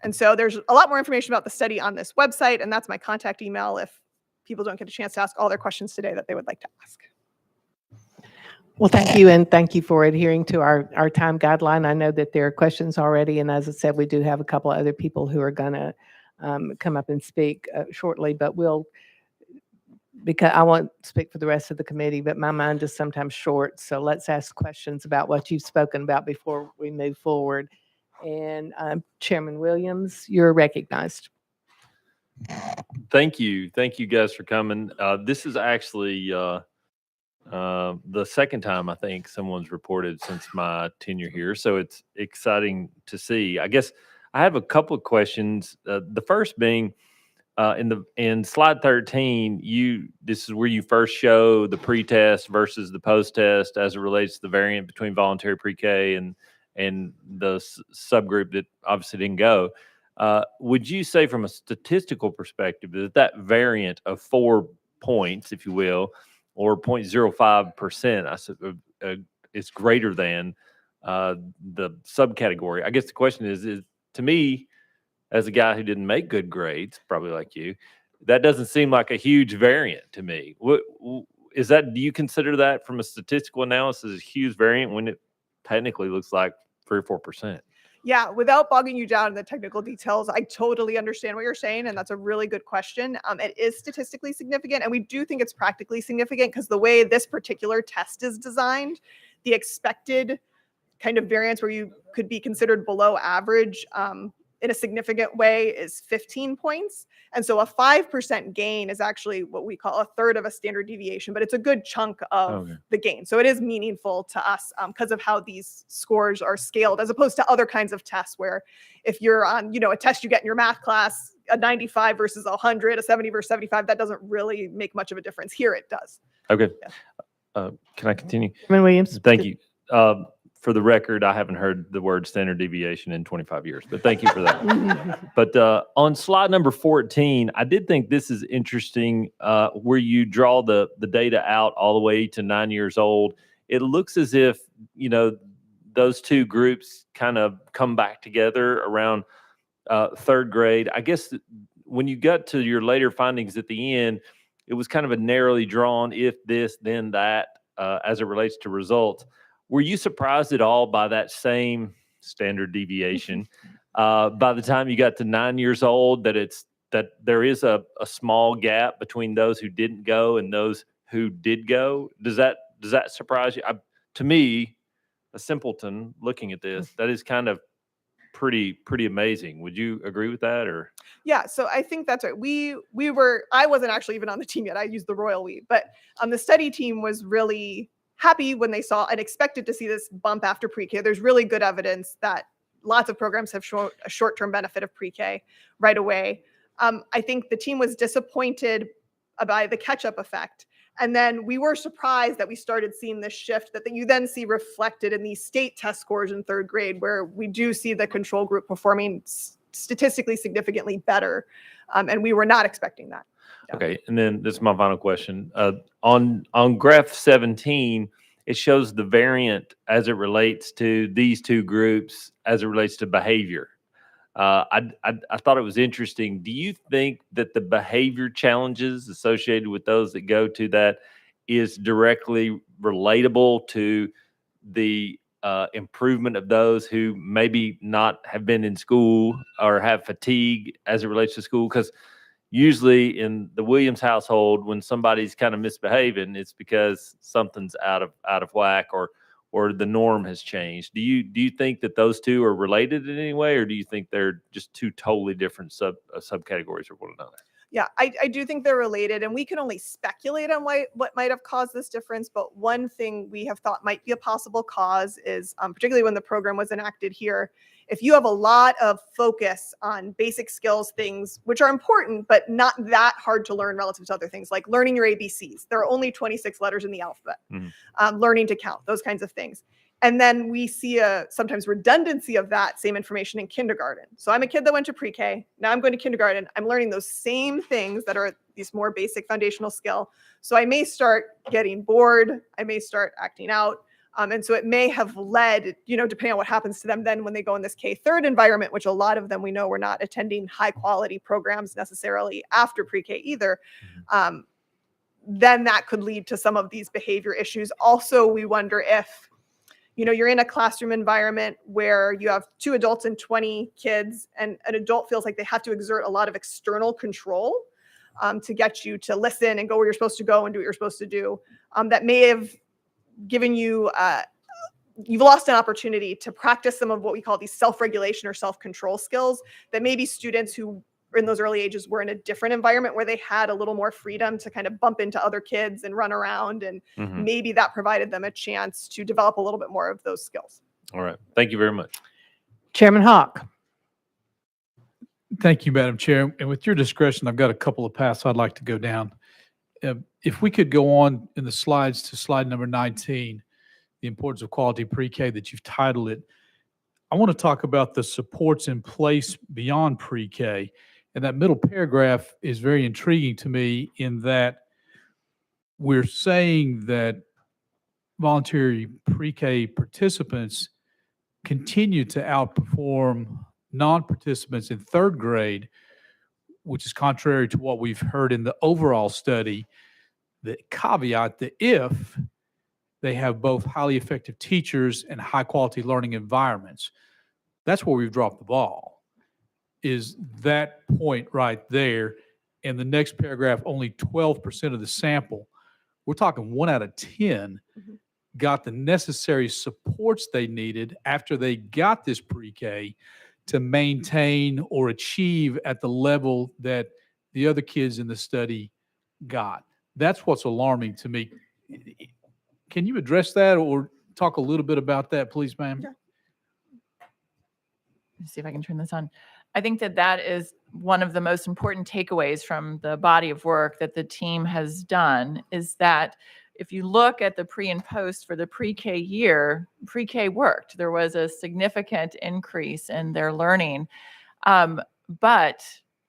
And so there's a lot more information about the study on this website, and that's my contact email if people don't get a chance to ask all their questions today that they would like to ask. Well, thank you, and thank you for adhering to our time guideline. I know that there are questions already, and as I said, we do have a couple of other people who are going to come up and speak shortly, but because I won't speak for the rest of the committee, but my mind is sometimes short, so let's ask questions about what you've spoken about before we move forward. And Chairman Williams, you're recognized. Thank you guys for coming. This is actually the second time I think someone's reported since my tenure here, so it's exciting to see. I guess I have a couple of questions. The first being in slide 13, this is where you first show the pre-test versus the post-test as it relates to the variant between voluntary pre-K and and the subgroup that obviously didn't go. Would you say from a statistical perspective that that variant of 4 points, if you will, or 0.05% is greater than the subcategory? I guess the question is to me, as a guy who didn't make good grades, probably like you, that doesn't seem like a huge variant to me. What is that? Do you consider that from a statistical analysis a huge variant when it technically looks like 3 or 4%? Yeah, without bogging you down in the technical details, I totally understand what you're saying, and that's a really good question. It is statistically significant, and we do think it's practically significant because the way this particular test is designed, the expected kind of variance where you could be considered below average in a significant way is 15 points. And so a 5% gain is actually what we call a third of a standard deviation, but it's a good chunk of the gain. So it is meaningful to us because of how these scores are scaled, as opposed to other kinds of tests where if you're on, a test you get in your math class, a 95 versus 100, a 70 versus 75, that doesn't really make much of a difference. Here it does. Okay. Can I continue? Chairman Williams. Thank you. For the record, I haven't heard the word standard deviation in 25 years, but thank you for that. But on slide number 14, I did think this is interesting where you draw the data out all the way to 9 years old. It looks as if, those two groups kind of come back together around third grade. I guess when you got to your later findings at the end, it was kind of a narrowly drawn if this, then that as it relates to results. Were you surprised at all by that same standard deviation by the time you got to 9 years old, that there is a small gap between those who didn't go and those who did go? Does that surprise you? To me, a simpleton looking at this, that is kind of pretty amazing. Would you agree with that, or? Yeah, so I think that's right. I wasn't actually even on the team yet. I used the royal we, but the study team was really happy when they saw and expected to see this bump after pre-K. There's really good evidence that lots of programs have shown a short-term benefit of pre-K right away. I think the team was disappointed by the catch-up effect. And then we were surprised that we started seeing this shift that you then see reflected in these state test scores in third grade, where we do see the control group performing statistically significantly better. And we were not expecting that. Yeah. Okay, and then this is my final question. On graph 17, it shows the variant as it relates to these two groups, as it relates to behavior. I thought it was interesting. Do you think that the behavior challenges associated with those that go to that is directly relatable to the improvement of those who maybe not have been in school or have fatigue as it relates to school? Because usually in the Williams household, when somebody's kind of misbehaving, it's because something's out of whack or the norm has changed. Do you think that those two are related in any way, or do you think they're just two totally different subcategories of one another? Yeah, I do think they're related, and we can only speculate on what might have caused this difference. But one thing we have thought might be a possible cause is, particularly when the program was enacted here, if you have a lot of focus on basic skills, things which are important, but not that hard to learn relative to other things, like learning your ABCs. There are only 26 letters in the alphabet. Learning to count, those kinds of things. And then we see a sometimes redundancy of that same information in kindergarten. So I'm a kid that went to pre-K. Now I'm going to kindergarten. I'm learning those same things that are these more basic foundational skill. So I may start getting bored. I may start acting out. And so it may have led, depending on what happens to them then when they go in this K-3 environment, which a lot of them we know were not attending high quality programs necessarily after pre-K either. Then that could lead to some of these behavior issues. Also, we wonder if you're in a classroom environment where you have 2 adults and 20 kids, and an adult feels like they have to exert a lot of external control to get you to listen and go where you're supposed to go and do what you're supposed to do. That may have given you, you've lost an opportunity to practice some of what we call these self-regulation or self-control skills that maybe students who in those early ages were in a different environment where they had a little more freedom to kind of bump into other kids and run around. And maybe that provided them a chance to develop a little bit more of those skills. All right. Thank you very much. Chairman Hawk. Thank you, Madam Chair. And with your discretion, I've got a couple of paths I'd like to go down. If we could go on in the slides to slide number 19, the importance of quality pre-K that you've titled it. I want to talk about the supports in place beyond pre-K. And that middle paragraph is very intriguing to me in that we're saying that voluntary pre-K participants continue to outperform non-participants in third grade, which is contrary to what we've heard in the overall study. The caveat, the if they have both highly effective teachers and high quality learning environments. That's where we've dropped the ball, is that point right there. And the next paragraph, only 12% of the sample, we're talking 1 out of 10 got the necessary supports they needed after they got this pre-K to maintain or achieve at the level that the other kids in the study got. That's what's alarming to me. Can you address that or talk a little bit about that, please, ma'am? Sure. Let's see if I can turn this on. I think that that is one of the most important takeaways from the body of work that the team has done, is that if you look at the pre and post for the pre-K year, pre-K worked. There was a significant increase in their learning. But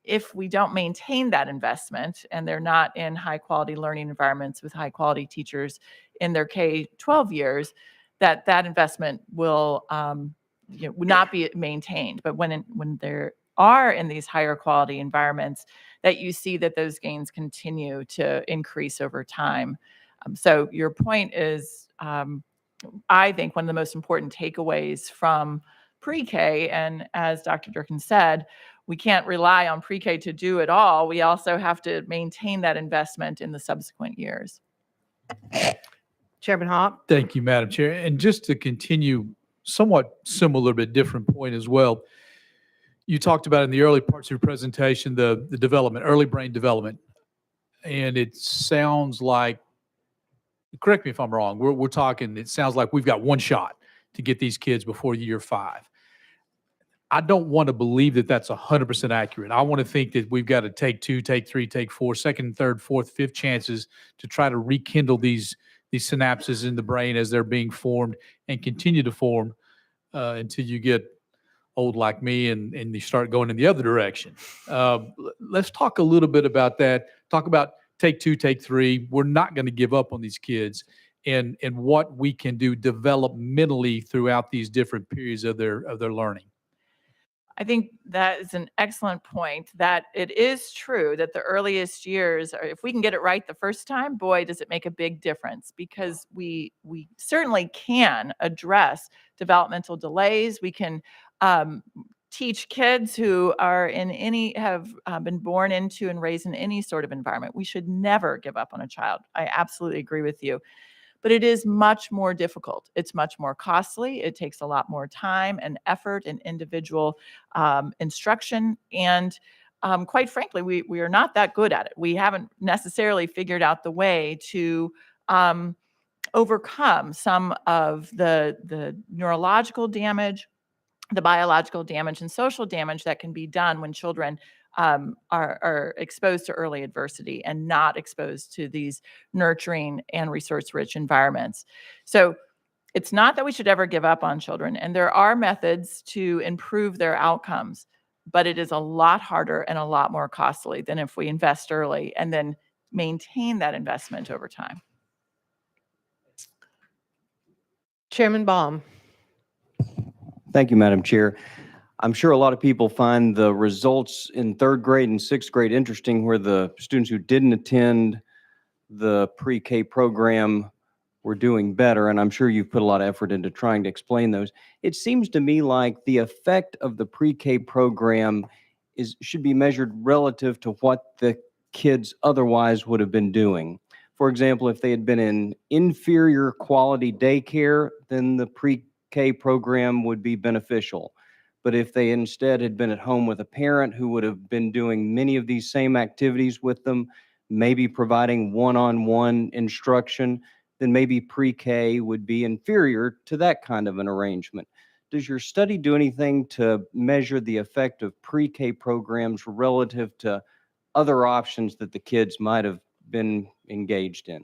if we don't maintain that investment and they're not in high quality learning environments with high quality teachers in their K-12 years, that investment will not be maintained. But when there are in these higher quality environments, that you see that those gains continue to increase over time. So your point is, I think, one of the most important takeaways from pre-K. And as Dr. Durkin said, we can't rely on pre-K to do it all. We also have to maintain that investment in the subsequent years. Chairman Hawk. Thank you, Madam Chair. And just to continue, somewhat similar but different point as well. You talked about in the early parts of your presentation, the development, early brain development. And it sounds like, correct me if I'm wrong, we're talking, it sounds like we've got one shot to get these kids before year 5. I don't want to believe that that's 100% accurate. I want to think that we've got to take 2, take 3, take 4, second, third, fourth, fifth chances to try to rekindle these synapses in the brain as they're being formed and continue to form until you get old like me and you start going in the other direction. Let's talk a little bit about that. Talk about take 2, take 3. We're not going to give up on these kids and what we can do developmentally throughout these different periods of their learning. I think that is an excellent point, that it is true that the earliest years, if we can get it right the first time, boy, does it make a big difference, because we certainly can address developmental delays. We can teach kids who are have been born into and raised in any sort of environment. We should never give up on a child. I absolutely agree with you. But it is much more difficult. It's much more costly. It takes a lot more time and effort and individual instruction. And quite frankly, we are not that good at it. We haven't necessarily figured out the way to overcome some of the neurological damage, the biological damage, and social damage that can be done when children are exposed to early adversity and not exposed to these nurturing and resource-rich environments. So it's not that we should ever give up on children, and there are methods to improve their outcomes, but it is a lot harder and a lot more costly than if we invest early and then maintain that investment over time. Chairman Baum. Thank you, Madam Chair. I'm sure a lot of people find the results in third grade and sixth grade interesting, where the students who didn't attend the pre-K program were doing better, and I'm sure you've put a lot of effort into trying to explain those. It seems to me like the effect of the pre-K program should be measured relative to what the kids otherwise would have been doing. For example, if they had been in inferior quality daycare, then the pre-K program would be beneficial. But if they instead had been at home with a parent who would have been doing many of these same activities with them, maybe providing one-on-one instruction, then maybe pre-K would be inferior to that kind of an arrangement. Does your study do anything to measure the effect of pre-K programs relative to other options that the kids might have been engaged in?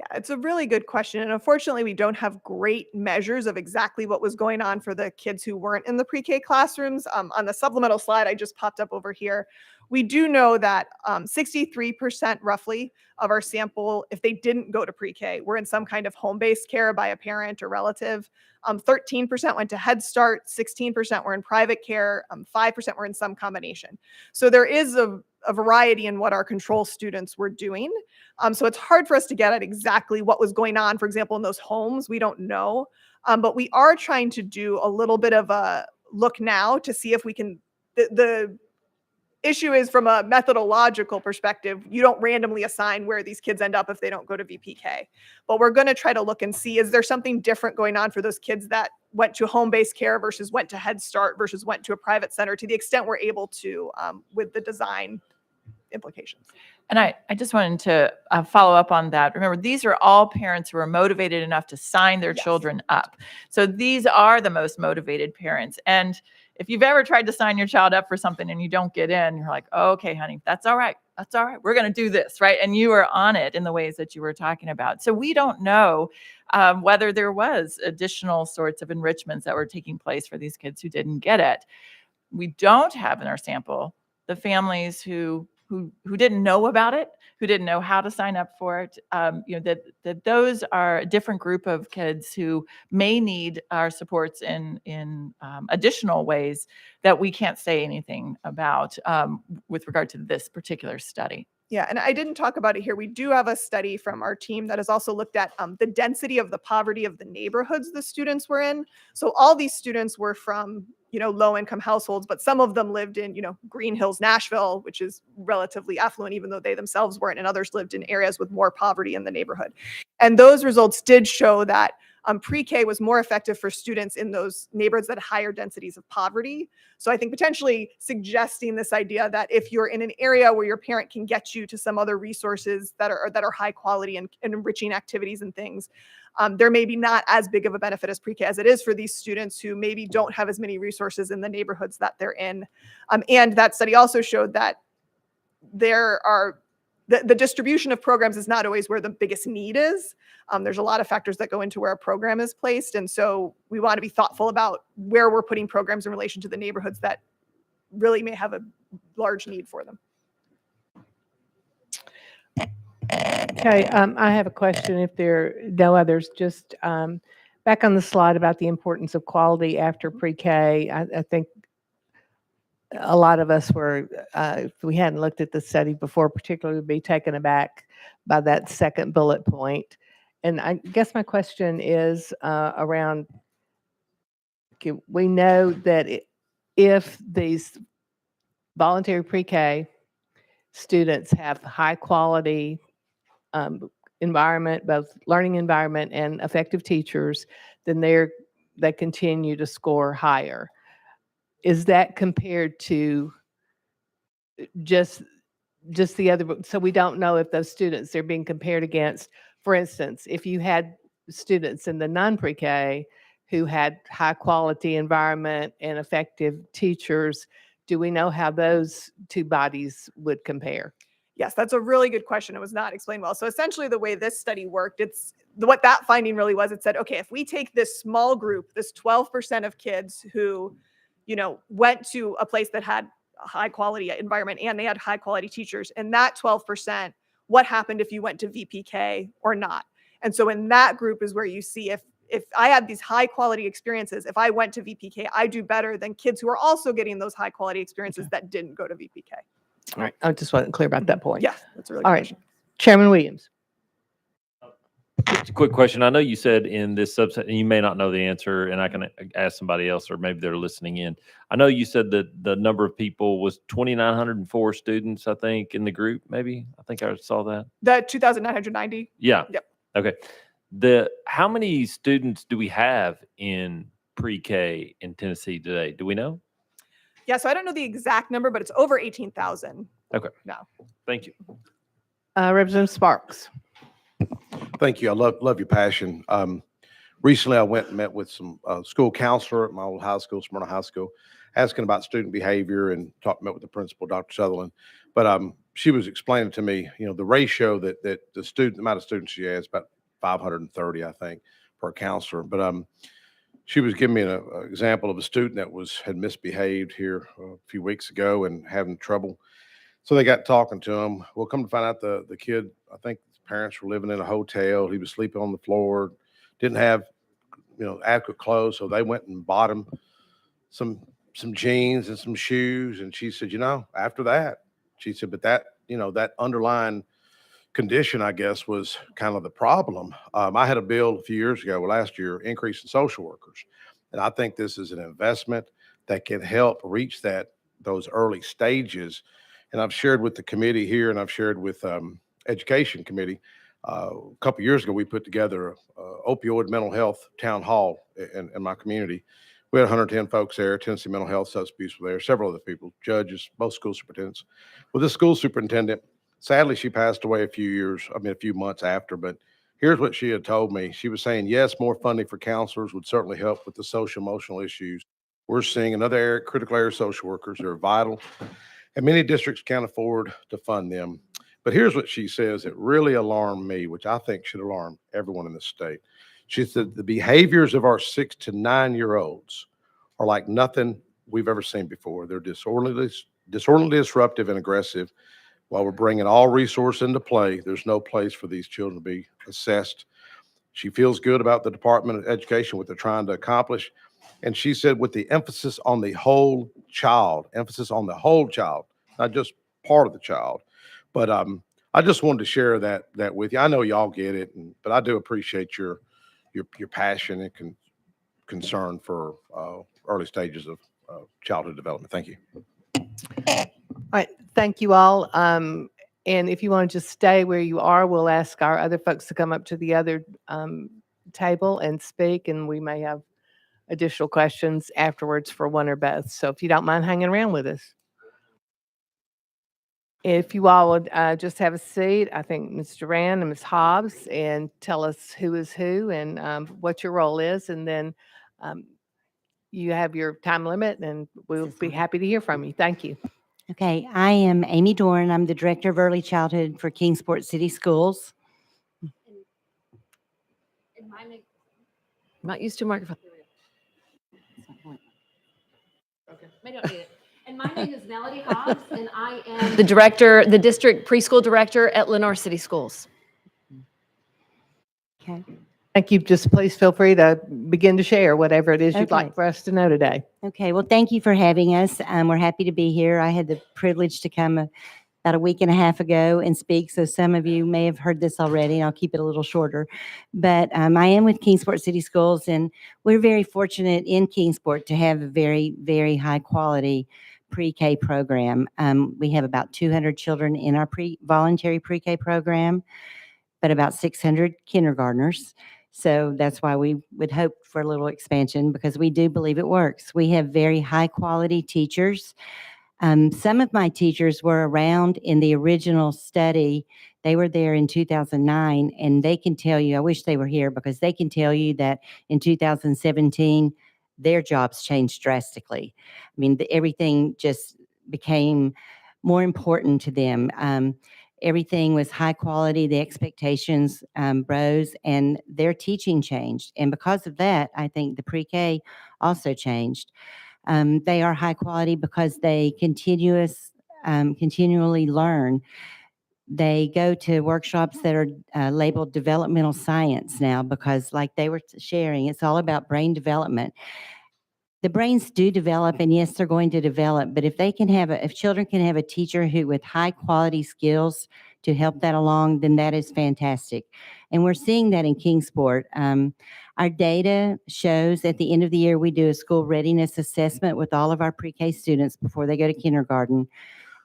Yeah, it's a really good question. And unfortunately, we don't have great measures of exactly what was going on for the kids who weren't in the pre-K classrooms. On the supplemental slide I just popped up over here, we do know that 63% roughly of our sample, if they didn't go to pre-K, were in some kind of home-based care by a parent or relative. 13% went to Head Start, 16% were in private care, 5% were in some combination. So there is a variety in what our control students were doing. So it's hard for us to get at exactly what was going on, for example, in those homes. We don't know. But we are trying to do a little bit of a look now to see if we can, the issue is from a methodological perspective, you don't randomly assign where these kids end up if they don't go to VPK. But we're going to try to look and see, is there something different going on for those kids that went to home-based care versus went to Head Start versus went to a private center, to the extent we're able to with the design implications. And I just wanted to follow up on that. Remember, these are all parents who are motivated enough to sign their children up. So these are the most motivated parents. And if you've ever tried to sign your child up for something and you don't get in, you're like, oh, okay, honey, that's all right. That's all right. We're going to do this, right? And you are on it in the ways that you were talking about. So we don't know whether there was additional sorts of enrichments that were taking place for these kids who didn't get it. We don't have in our sample the families who didn't know about it, who didn't know how to sign up for it. That those are a different group of kids who may need our supports in additional ways that we can't say anything about with regard to this particular study. Yeah, and I didn't talk about it here. We do have a study from our team that has also looked at the density of the poverty of the neighborhoods the students were in. So all these students were from, low-income households, but some of them lived in, Green Hills, Nashville, which is relatively affluent, even though they themselves weren't, and others lived in areas with more poverty in the neighborhood. And those results did show that pre-K was more effective for students in those neighborhoods that had higher densities of poverty. So I think potentially suggesting this idea that if you're in an area where your parent can get you to some other resources that are high quality and enriching activities and things, there may be not as big of a benefit as pre-K as it is for these students who maybe don't have as many resources in the neighborhoods that they're in. And that study also showed that there are the distribution of programs is not always where the biggest need is. There's a lot of factors that go into where a program is placed. And so we want to be thoughtful about where we're putting programs in relation to the neighborhoods that really may have a large need for them. Okay, I have a question if there are no others. Just back on the slide about the importance of quality after pre-K, I think a lot of us were, if we hadn't looked at the study before, particularly be taken aback by that second bullet point. And I guess my question is around, we know that if these voluntary pre-K students have high quality environment, both learning environment and effective teachers, then they continue to score higher. Is that compared to just the other? So we don't know if those students they're being compared against. For instance, if you had students in the non-pre-K who had high quality environment and effective teachers, do we know how those two bodies would compare? Yes, that's a really good question. It was not explained well. So essentially the way this study worked, what that finding really was, it said, okay, if we take this small group, this 12% of kids who, went to a place that had a high quality environment and they had high quality teachers, and that 12%, what happened if you went to VPK or not? And so in that group is where you see if I had these high quality experiences, if I went to VPK, I do better than kids who are also getting those high quality experiences that didn't go to VPK. All right, I just wasn't clear about that point. Yeah, that's a really all good right. question. Chairman Williams. Just a quick question. I know you said in this subset, and you may not know the answer, and I can ask somebody else, or maybe they're listening in. I know you said that the number of people was 2,904 students, I think, in the group, maybe? I think I saw that. The 2,990? Yeah. Yep. Okay. How many students do we have in pre-K in Tennessee today? Do we know? Yeah, so I don't know the exact number, but it's over 18,000. Okay. now. Thank you. Representative Sparks. Thank you. I love your passion. Recently, I went and met with some school counselor at my old high school, Smyrna High School, asking about student behavior and met with the principal, Dr. Sutherland. But she was explaining to me, the ratio that the amount of students she has, about 530, I think, per counselor. But she was giving me an example of a student that had misbehaved here a few weeks ago and having trouble. So they got talking to him. Well, come to find out, the kid, I think his parents were living in a hotel. He was sleeping on the floor, didn't have adequate clothes, so they went and bought him some jeans and some shoes. And she said, after that, she said, but that that underlying condition, I guess, was kind of the problem. I had a bill a few years ago, last year, increase in social workers, and I think this is an investment that can help reach those early stages. And I've shared with the committee here, and I've shared with education committee. A couple years ago, we put together a opioid mental health town hall in my community. We had 110 folks there. Tennessee Mental Health Substance Abuse were there. Several other people, judges, both school superintendents. Well, this school superintendent, sadly, she passed away a few months after. But here's what she had told me. She was saying, yes, more funding for counselors would certainly help with the social emotional issues. We're seeing another area, critical area social workers. They're vital, and many districts can't afford to fund them. But here's what she says that really alarmed me, which I think should alarm everyone in the state. She said the behaviors of our 6 to 9-year-olds are like nothing we've ever seen before. They're disorderly, disruptive, and aggressive. While we're bringing all resources into play, there's no place for these children to be assessed. She feels good about the Department of Education, what they're trying to accomplish. And she said, with the emphasis on the whole child, not just part of the child. But I just wanted to share that with you. I know y'all get it, but I do appreciate your passion and concern for early stages of childhood development. Thank you. All right, thank you all. And if you want to just stay where you are, we'll ask our other folks to come up to the other table and speak, and we may have additional questions afterwards for one or both. So if you don't mind hanging around with us. If you all would just have a seat, I think Ms. Duran and Ms. Hobbs, and tell us who is who and what your role is, and then you have your time limit, and we'll be happy to hear from you. Thank you. Okay, I am Amy Dorn. I'm the Director of Early Childhood for Kingsport City Schools. Not used to a microphone. Okay. And my name is Melody Hobbs, and I am the district preschool director at Lenore City Schools. Okay. Thank you. Just please feel free to begin to share whatever it is you'd like Okay. for us to know today. Okay, well, thank you for having us. We're happy to be here. I had the privilege to come about a week and a half ago and speak, so some of you may have heard this already, and I'll keep it a little shorter. But I am with Kingsport City Schools, and we're very fortunate in Kingsport to have a very, very high quality pre-K program. We have about 200 children in our voluntary pre-K program, but about 600 kindergartners. So that's why we would hope for a little expansion, because we do believe it works. We have very high quality teachers. Some of my teachers were around in the original study. They were there in 2009, and they can tell you, I wish they were here, because they can tell you that in 2017, their jobs changed drastically. I mean, everything just became more important to them. Everything was high quality, the expectations rose, and their teaching changed. And because of that, I think the pre-K also changed. They are high quality because they continually learn. They go to workshops that are labeled developmental science now, because like they were sharing, it's all about brain development. The brains do develop, and yes, they're going to develop, but if children can have a teacher who with high quality skills to help that along, then that is fantastic. And we're seeing that in Kingsport. Our data shows at the end of the year, we do a school readiness assessment with all of our pre-K students before they go to kindergarten.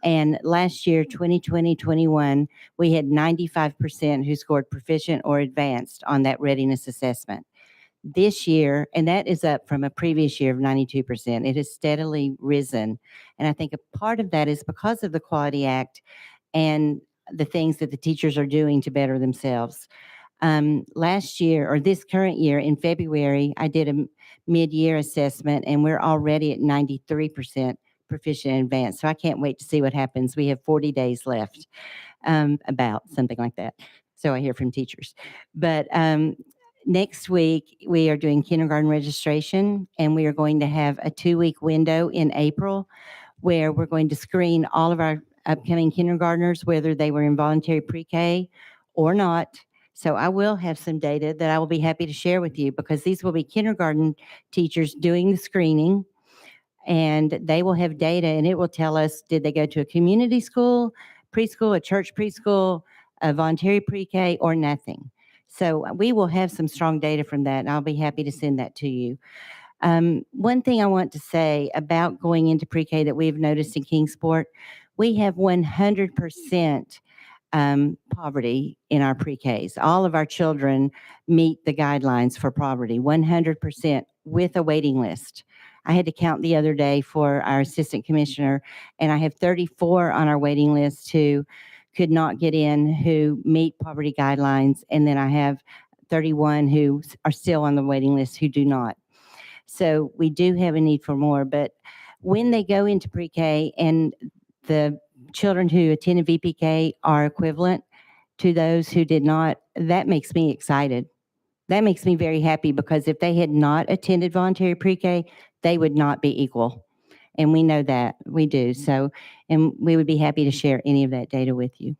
And last year, 2020-21, we had 95% who scored proficient or advanced on that readiness assessment. This year, and that is up from a previous year of 92%, it has steadily risen. And I think a part of that is because of the Quality Act and the things that the teachers are doing to better themselves. Last year, or this current year in February, I did a mid-year assessment, and we're already at 93% proficient in advanced. So I can't wait to see what happens. We have 40 days left, about something like that. So I hear from teachers. But next week, we are doing kindergarten registration, and we are going to have a 2-week window in April where we're going to screen all of our upcoming kindergartners, whether they were in voluntary pre-K or not. So I will have some data that I will be happy to share with you, because these will be kindergarten teachers doing the screening, and they will have data, and it will tell us, did they go to a community school, preschool, a church preschool, a voluntary pre-K, or nothing. So we will have some strong data from that, and I'll be happy to send that to you. One thing I want to say about going into pre-K that we've noticed in Kingsport, we have 100% poverty in our pre-Ks. All of our children meet the guidelines for poverty, 100% with a waiting list. I had to count the other day for our assistant commissioner, and I have 34 on our waiting list who could not get in, who meet poverty guidelines, and then I have 31 who are still on the waiting list who do not. So we do have a need for more, but when they go into pre-K and the children who attended VPK are equivalent to those who did not, that makes me excited. That makes me very happy, because if they had not attended voluntary pre-K, they would not be equal. And we know that, we do. So, and we would be happy to share any of that data with you.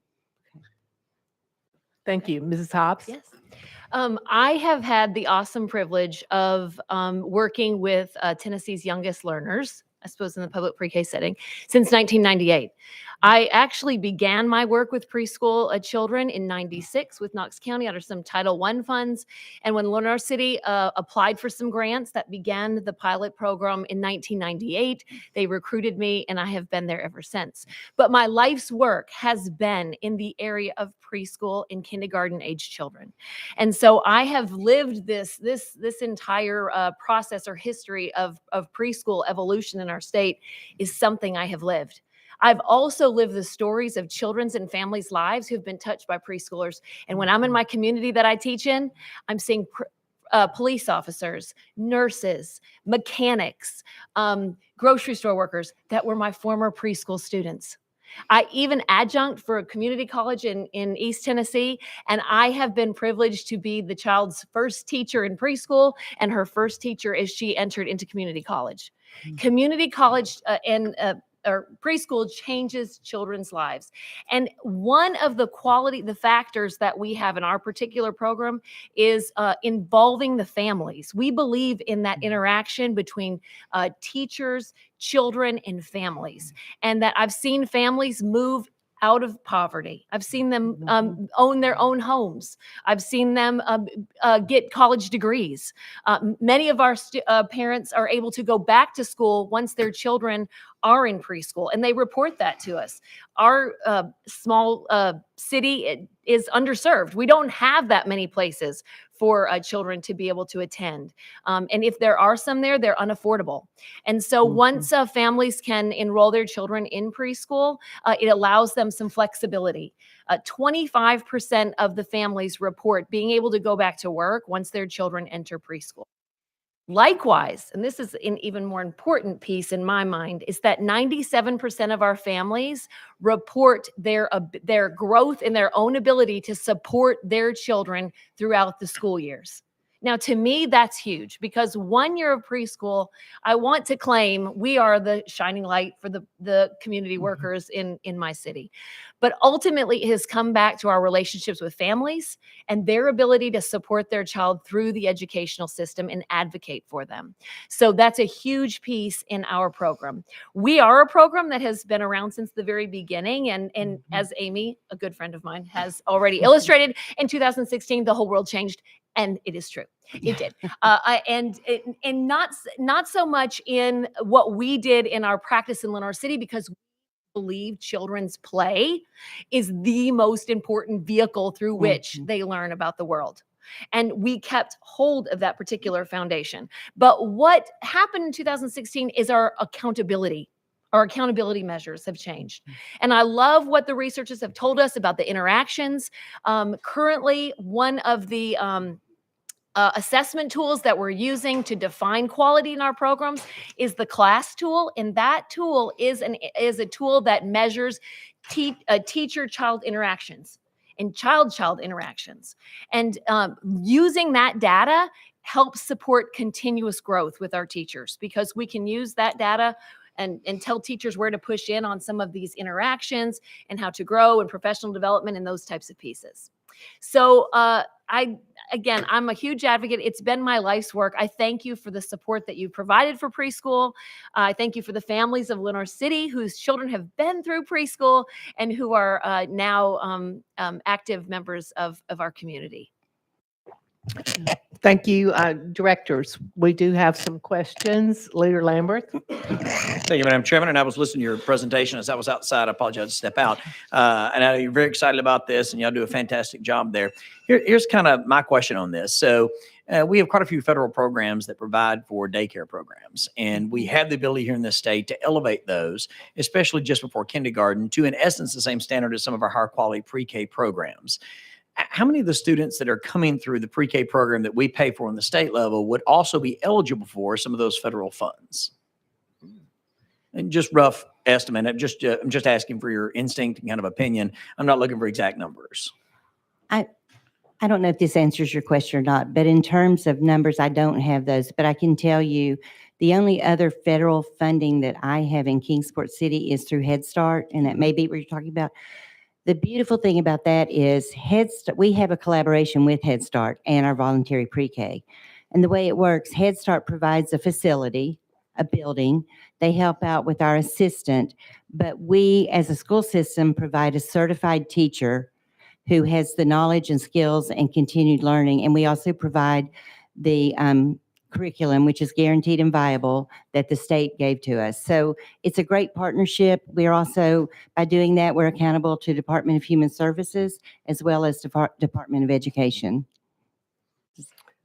Thank you. Mrs. Hobbs? Yes. I have had the awesome privilege of working with Tennessee's youngest learners, I suppose in the public pre-K setting, since 1998. I actually began my work with preschool children in 96 with Knox County under some Title I funds. And when Lenore City applied for some grants, that began the pilot program in 1998. They recruited me, and I have been there ever since. But my life's work has been in the area of preschool and kindergarten age children. And so I have lived this entire process or history of preschool evolution in our state is something I have lived. I've also lived the stories of children's and families' lives who've been touched by preschoolers. And when I'm in my community that I teach in, I'm seeing police officers, nurses, mechanics, grocery store workers that were my former preschool students. I even adjunct for a community college in East Tennessee, and I have been privileged to be the child's first teacher in preschool and her first teacher as she entered into community college. Community college or preschool changes children's lives. And one of the factors that we have in our particular program is involving the families. We believe in that interaction between teachers, children, and families, and that I've seen families move out of poverty. I've seen them own their own homes. I've seen them get college degrees. Many of our parents are able to go back to school once their children are in preschool, and they report that to us. Our small city is underserved. We don't have that many places for children to be able to attend. And if there are some there, they're unaffordable. And so once families can enroll their children in preschool, it allows them some flexibility. 25% of the families report being able to go back to work once their children enter preschool. Likewise, and this is an even more important piece in my mind, is that 97% of our families report their growth in their own ability to support their children throughout the school years. Now, to me, that's huge, because 1 year of preschool, I want to claim we are the shining light for the community workers in my city. But ultimately, it has come back to our relationships with families and their ability to support their child through the educational system and advocate for them. So that's a huge piece in our program. We are a program that has been around since the very beginning. And as Amy, a good friend of mine, has already illustrated, in 2016, the whole world changed. And it is true. It did. And not so much in what we did in our practice in Lenore City, because we believe children's play is the most important vehicle through which they learn about the world. And we kept hold of that particular foundation. But what happened in 2016 is our accountability measures have changed. And I love what the researchers have told us about the interactions. Currently, one of the assessment tools that we're using to define quality in our programs is the class tool, and that tool is a tool that measures teacher-child interactions and child-child interactions. And using that data helps support continuous growth with our teachers, because we can use that data and tell teachers where to push in on some of these interactions and how to grow and professional development and those types of pieces. So I'm a huge advocate. It's been my life's work. I thank you for the support that you provided for preschool. I thank you for the families of Lenore City whose children have been through preschool and who are now active members of our community. Thank you, directors. We do have some questions. Leader Lambert. Thank you, Madam Chairman. And I was listening to your presentation as I was outside. I apologize to step out. And I know you're very excited about this, and y'all do a fantastic job there. Here's kind of my question on this. So we have quite a few federal programs that provide for daycare programs, and we have the ability here in this state to elevate those, especially just before kindergarten, to in essence the same standard as some of our higher quality pre-K programs. How many of the students that are coming through the pre-K program that we pay for on the state level would also be eligible for some of those federal funds? And just rough estimate. I'm just asking for your instinct and kind of opinion. I'm not looking for exact numbers. I don't know if this answers your question or not, but in terms of numbers, I don't have those. But I can tell you the only other federal funding that I have in Kingsport City is through Head Start, and that may be what you're talking about. The beautiful thing about that is we have a collaboration with Head Start and our voluntary pre-K. And the way it works, Head Start provides a facility, a building. They help out with our assistant, but we as a school system provide a certified teacher who has the knowledge and skills and continued learning. And we also provide the curriculum, which is guaranteed and viable, that the state gave to us. So it's a great partnership. We're also, by doing that, we're accountable to Department of Human Services as well as Department of Education.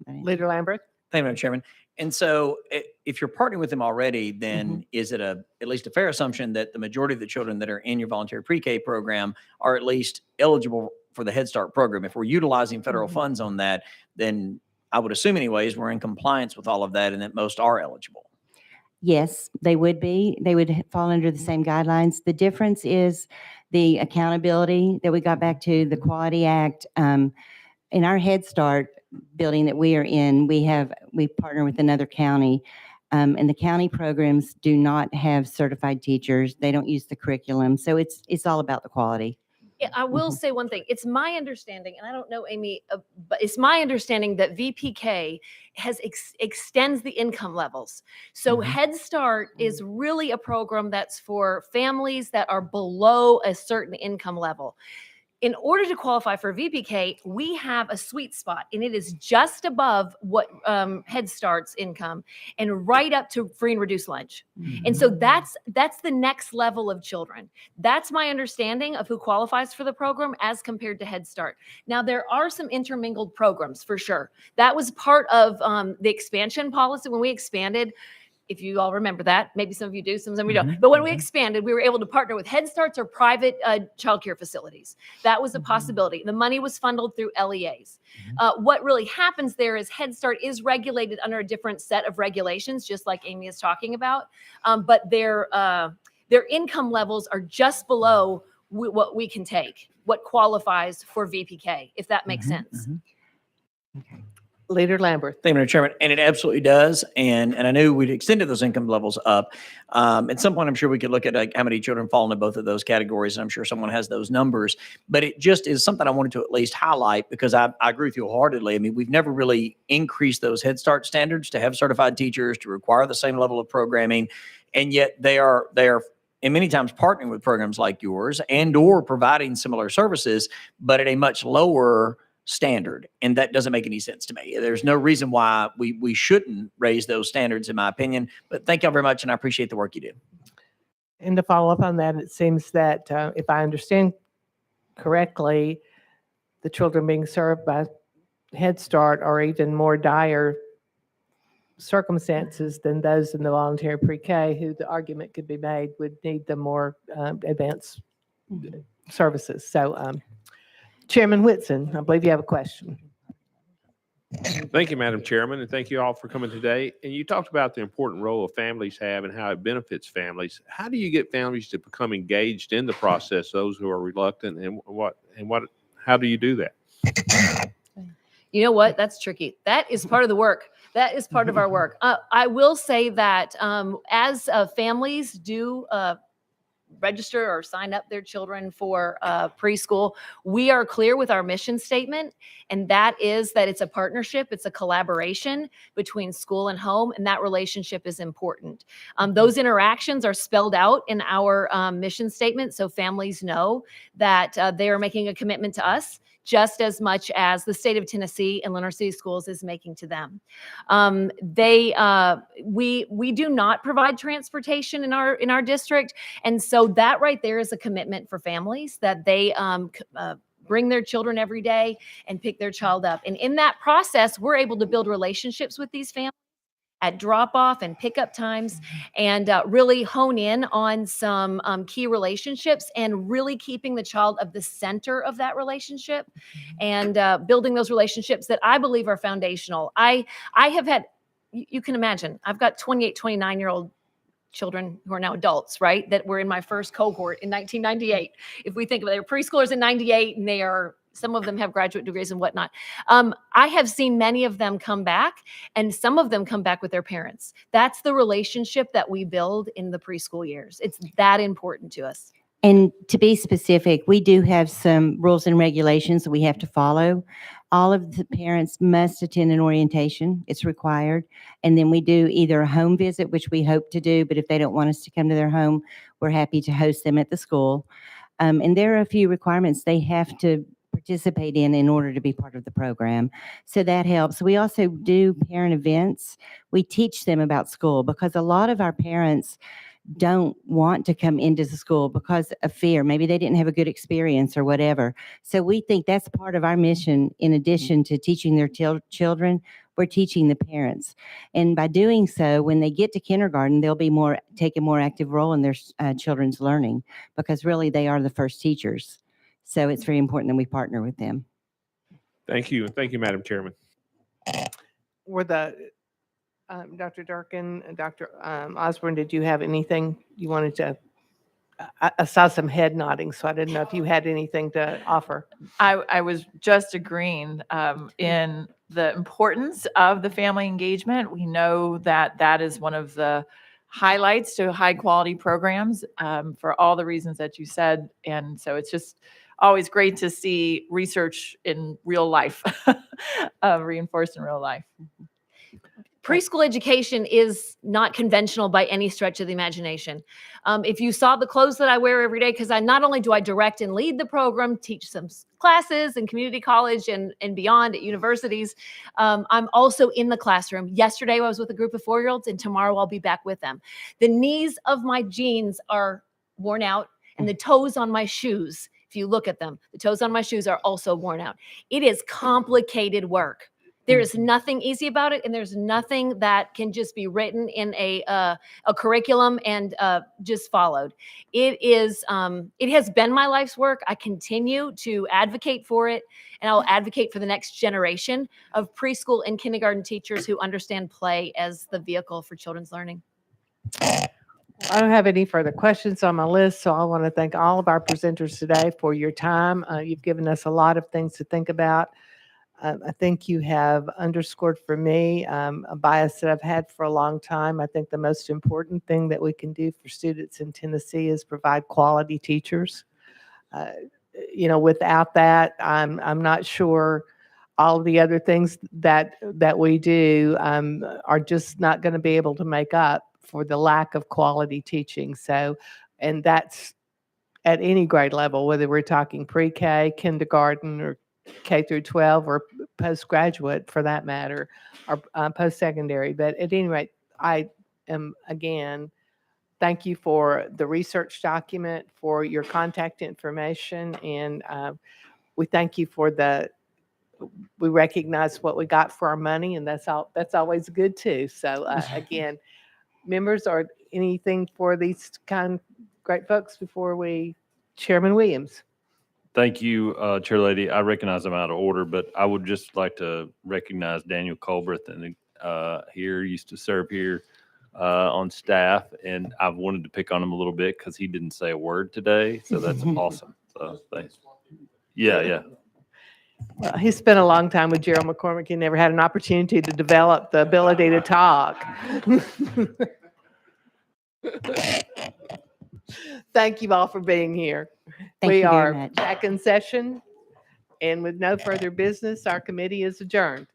Leader Lambert. Thank you, Madam Chairman. And so if you're partnering with them already, then is it at least a fair assumption that the majority of the children that are in your voluntary pre-K program are at least eligible for the Head Start program? If we're utilizing federal funds on that, then I would assume anyways, we're in compliance with all of that and that most are eligible. Yes, they would be. They would fall under the same guidelines. The difference is the accountability that we got back to, the Quality Act. In our Head Start building that we are in, we partner with another county, and the county programs do not have certified teachers. They don't use the curriculum. So it's all about the quality. Yeah, I will say one thing. It's my understanding, and I don't know, Amy, but it's my understanding that VPK extends the income levels. So Head Start is really a program that's for families that are below a certain income level. In order to qualify for VPK, we have a sweet spot, and it is just above what Head Start's income and right up to free and reduced lunch. And so that's the next level of children. That's my understanding of who qualifies for the program as compared to Head Start. Now, there are some intermingled programs for sure. That was part of the expansion policy when we expanded. If you all remember that, maybe some of you do, some of you don't. But when we expanded, we were able to partner with Head Starts or private childcare facilities. That was a possibility. The money was funneled through LEAs. What really happens there is Head Start is regulated under a different set of regulations, just like Amy is talking about. But their income levels are just below what we can take, what qualifies for VPK, if that makes sense. Leader Lambert. Thank you, Madam Chairman. And it absolutely does. And I knew we'd extended those income levels up. At some point, I'm sure we could look at how many children fall into both of those categories. And I'm sure someone has those numbers. But it just is something I wanted to at least highlight because I agree with you wholeheartedly. I mean, we've never really increased those Head Start standards to have certified teachers, to require the same level of programming. And yet they are and many times partnering with programs like yours and or providing similar services, but at a much lower standard. And that doesn't make any sense to me. There's no reason why we shouldn't raise those standards, in my opinion. But thank y'all very much, and I appreciate the work you do. And to follow up on that, it seems that if I understand correctly, the children being served by Head Start are even more dire circumstances than those in the voluntary pre-K, who the argument could be made would need the more advanced services. So Chairman Whitson, I believe you have a question. Thank you, Madam Chairman, and thank you all for coming today. And you talked about the important role of families have and how it benefits families. How do you get families to become engaged in the process, those who are reluctant, and how do you do that? You know what? That's tricky. That is part of the work. That is part of our work. I will say that as families do register or sign up their children for preschool, we are clear with our mission statement, and that is that it's a partnership, it's a collaboration between school and home, and that relationship is important. Those interactions are spelled out in our mission statement, so families know that they are making a commitment to us just as much as the state of Tennessee and Leonard City Schools is making to them. We do not provide transportation in our district, and so that right there is a commitment for families that they bring their children every day and pick their child up. And in that process, we're able to build relationships with these families at drop-off and pickup times, and really hone in on some key relationships and really keeping the child at the center of that relationship and building those relationships that I believe are foundational. I have had, you can imagine, I've got 28, 29-year-old children who are now adults, right? That were in my first cohort in 1998. If we think of it, they were preschoolers in 98, and some of them have graduate degrees and whatnot. I have seen many of them come back, and some of them come back with their parents. That's the relationship that we build in the preschool years. It's that important to us. And to be specific, we do have some rules and regulations that we have to follow. All of the parents must attend an orientation. It's required. And then we do either a home visit, which we hope to do, but if they don't want us to come to their home, we're happy to host them at the school. And there are a few requirements they have to participate in order to be part of the program. So that helps. We also do parent events. We teach them about school because a lot of our parents don't want to come into the school because of fear. Maybe they didn't have a good experience or whatever. So we think that's part of our mission. In addition to teaching their children, we're teaching the parents. And by doing so, when they get to kindergarten, they'll be take a more active role in their children's learning because really they are the first teachers. So it's very important that we partner with them. Thank you. Thank you, Madam Chairman. Were Dr. Durkin and Dr. Osborne, did you have anything you wanted to? I saw some head nodding, so I didn't know if you had anything to offer. I was just agreeing in the importance of the family engagement. We know that that is one of the highlights to high quality programs for all the reasons that you said. And so it's just always great to see research in real life, reinforced in real life. Preschool education is not conventional by any stretch of the imagination. If you saw the clothes that I wear every day, because not only do I direct and lead the program, teach some classes in community college and beyond at universities, I'm also in the classroom. Yesterday I was with a group of 4-year-olds, and tomorrow I'll be back with them. The knees of my jeans are worn out, and the toes on my shoes, if you look at them, the toes on my shoes are also worn out. It is complicated work. There is nothing easy about it, and there's nothing that can just be written in a curriculum and just followed. It has been my life's work. I continue to advocate for it, and I'll advocate for the next generation of preschool and kindergarten teachers who understand play as the vehicle for children's learning. I don't have any further questions on my list, so I want to thank all of our presenters today for your time. You've given us a lot of things to think about. I think you have underscored for me a bias that I've had for a long time. I think the most important thing that we can do for students in Tennessee is provide quality teachers. Without that, I'm not sure all of the other things that we do are just not going to be able to make up for the lack of quality teaching. So, and that's at any grade level, whether we're talking pre-K, kindergarten, or K through 12, or postgraduate for that matter, or post-secondary. But at any rate, I am, again, thank you for the research document, for your contact information, and we thank you for we recognize what we got for our money, and that's always good too. So again, members, or anything for these kind great folks before Chairman Williams. Thank you, Chair Lady. I recognize I'm out of order, but I would just like to recognize Daniel Colbreth and here, used to serve here on staff, and I've wanted to pick on him a little bit because he didn't say a word today, so that's awesome. So thanks. Yeah. Well, he spent a long time with Gerald McCormick. He never had an opportunity to develop the ability to talk. Thank you all for being here. Thank We you very are much. back in session, and with no further business, our committee is adjourned.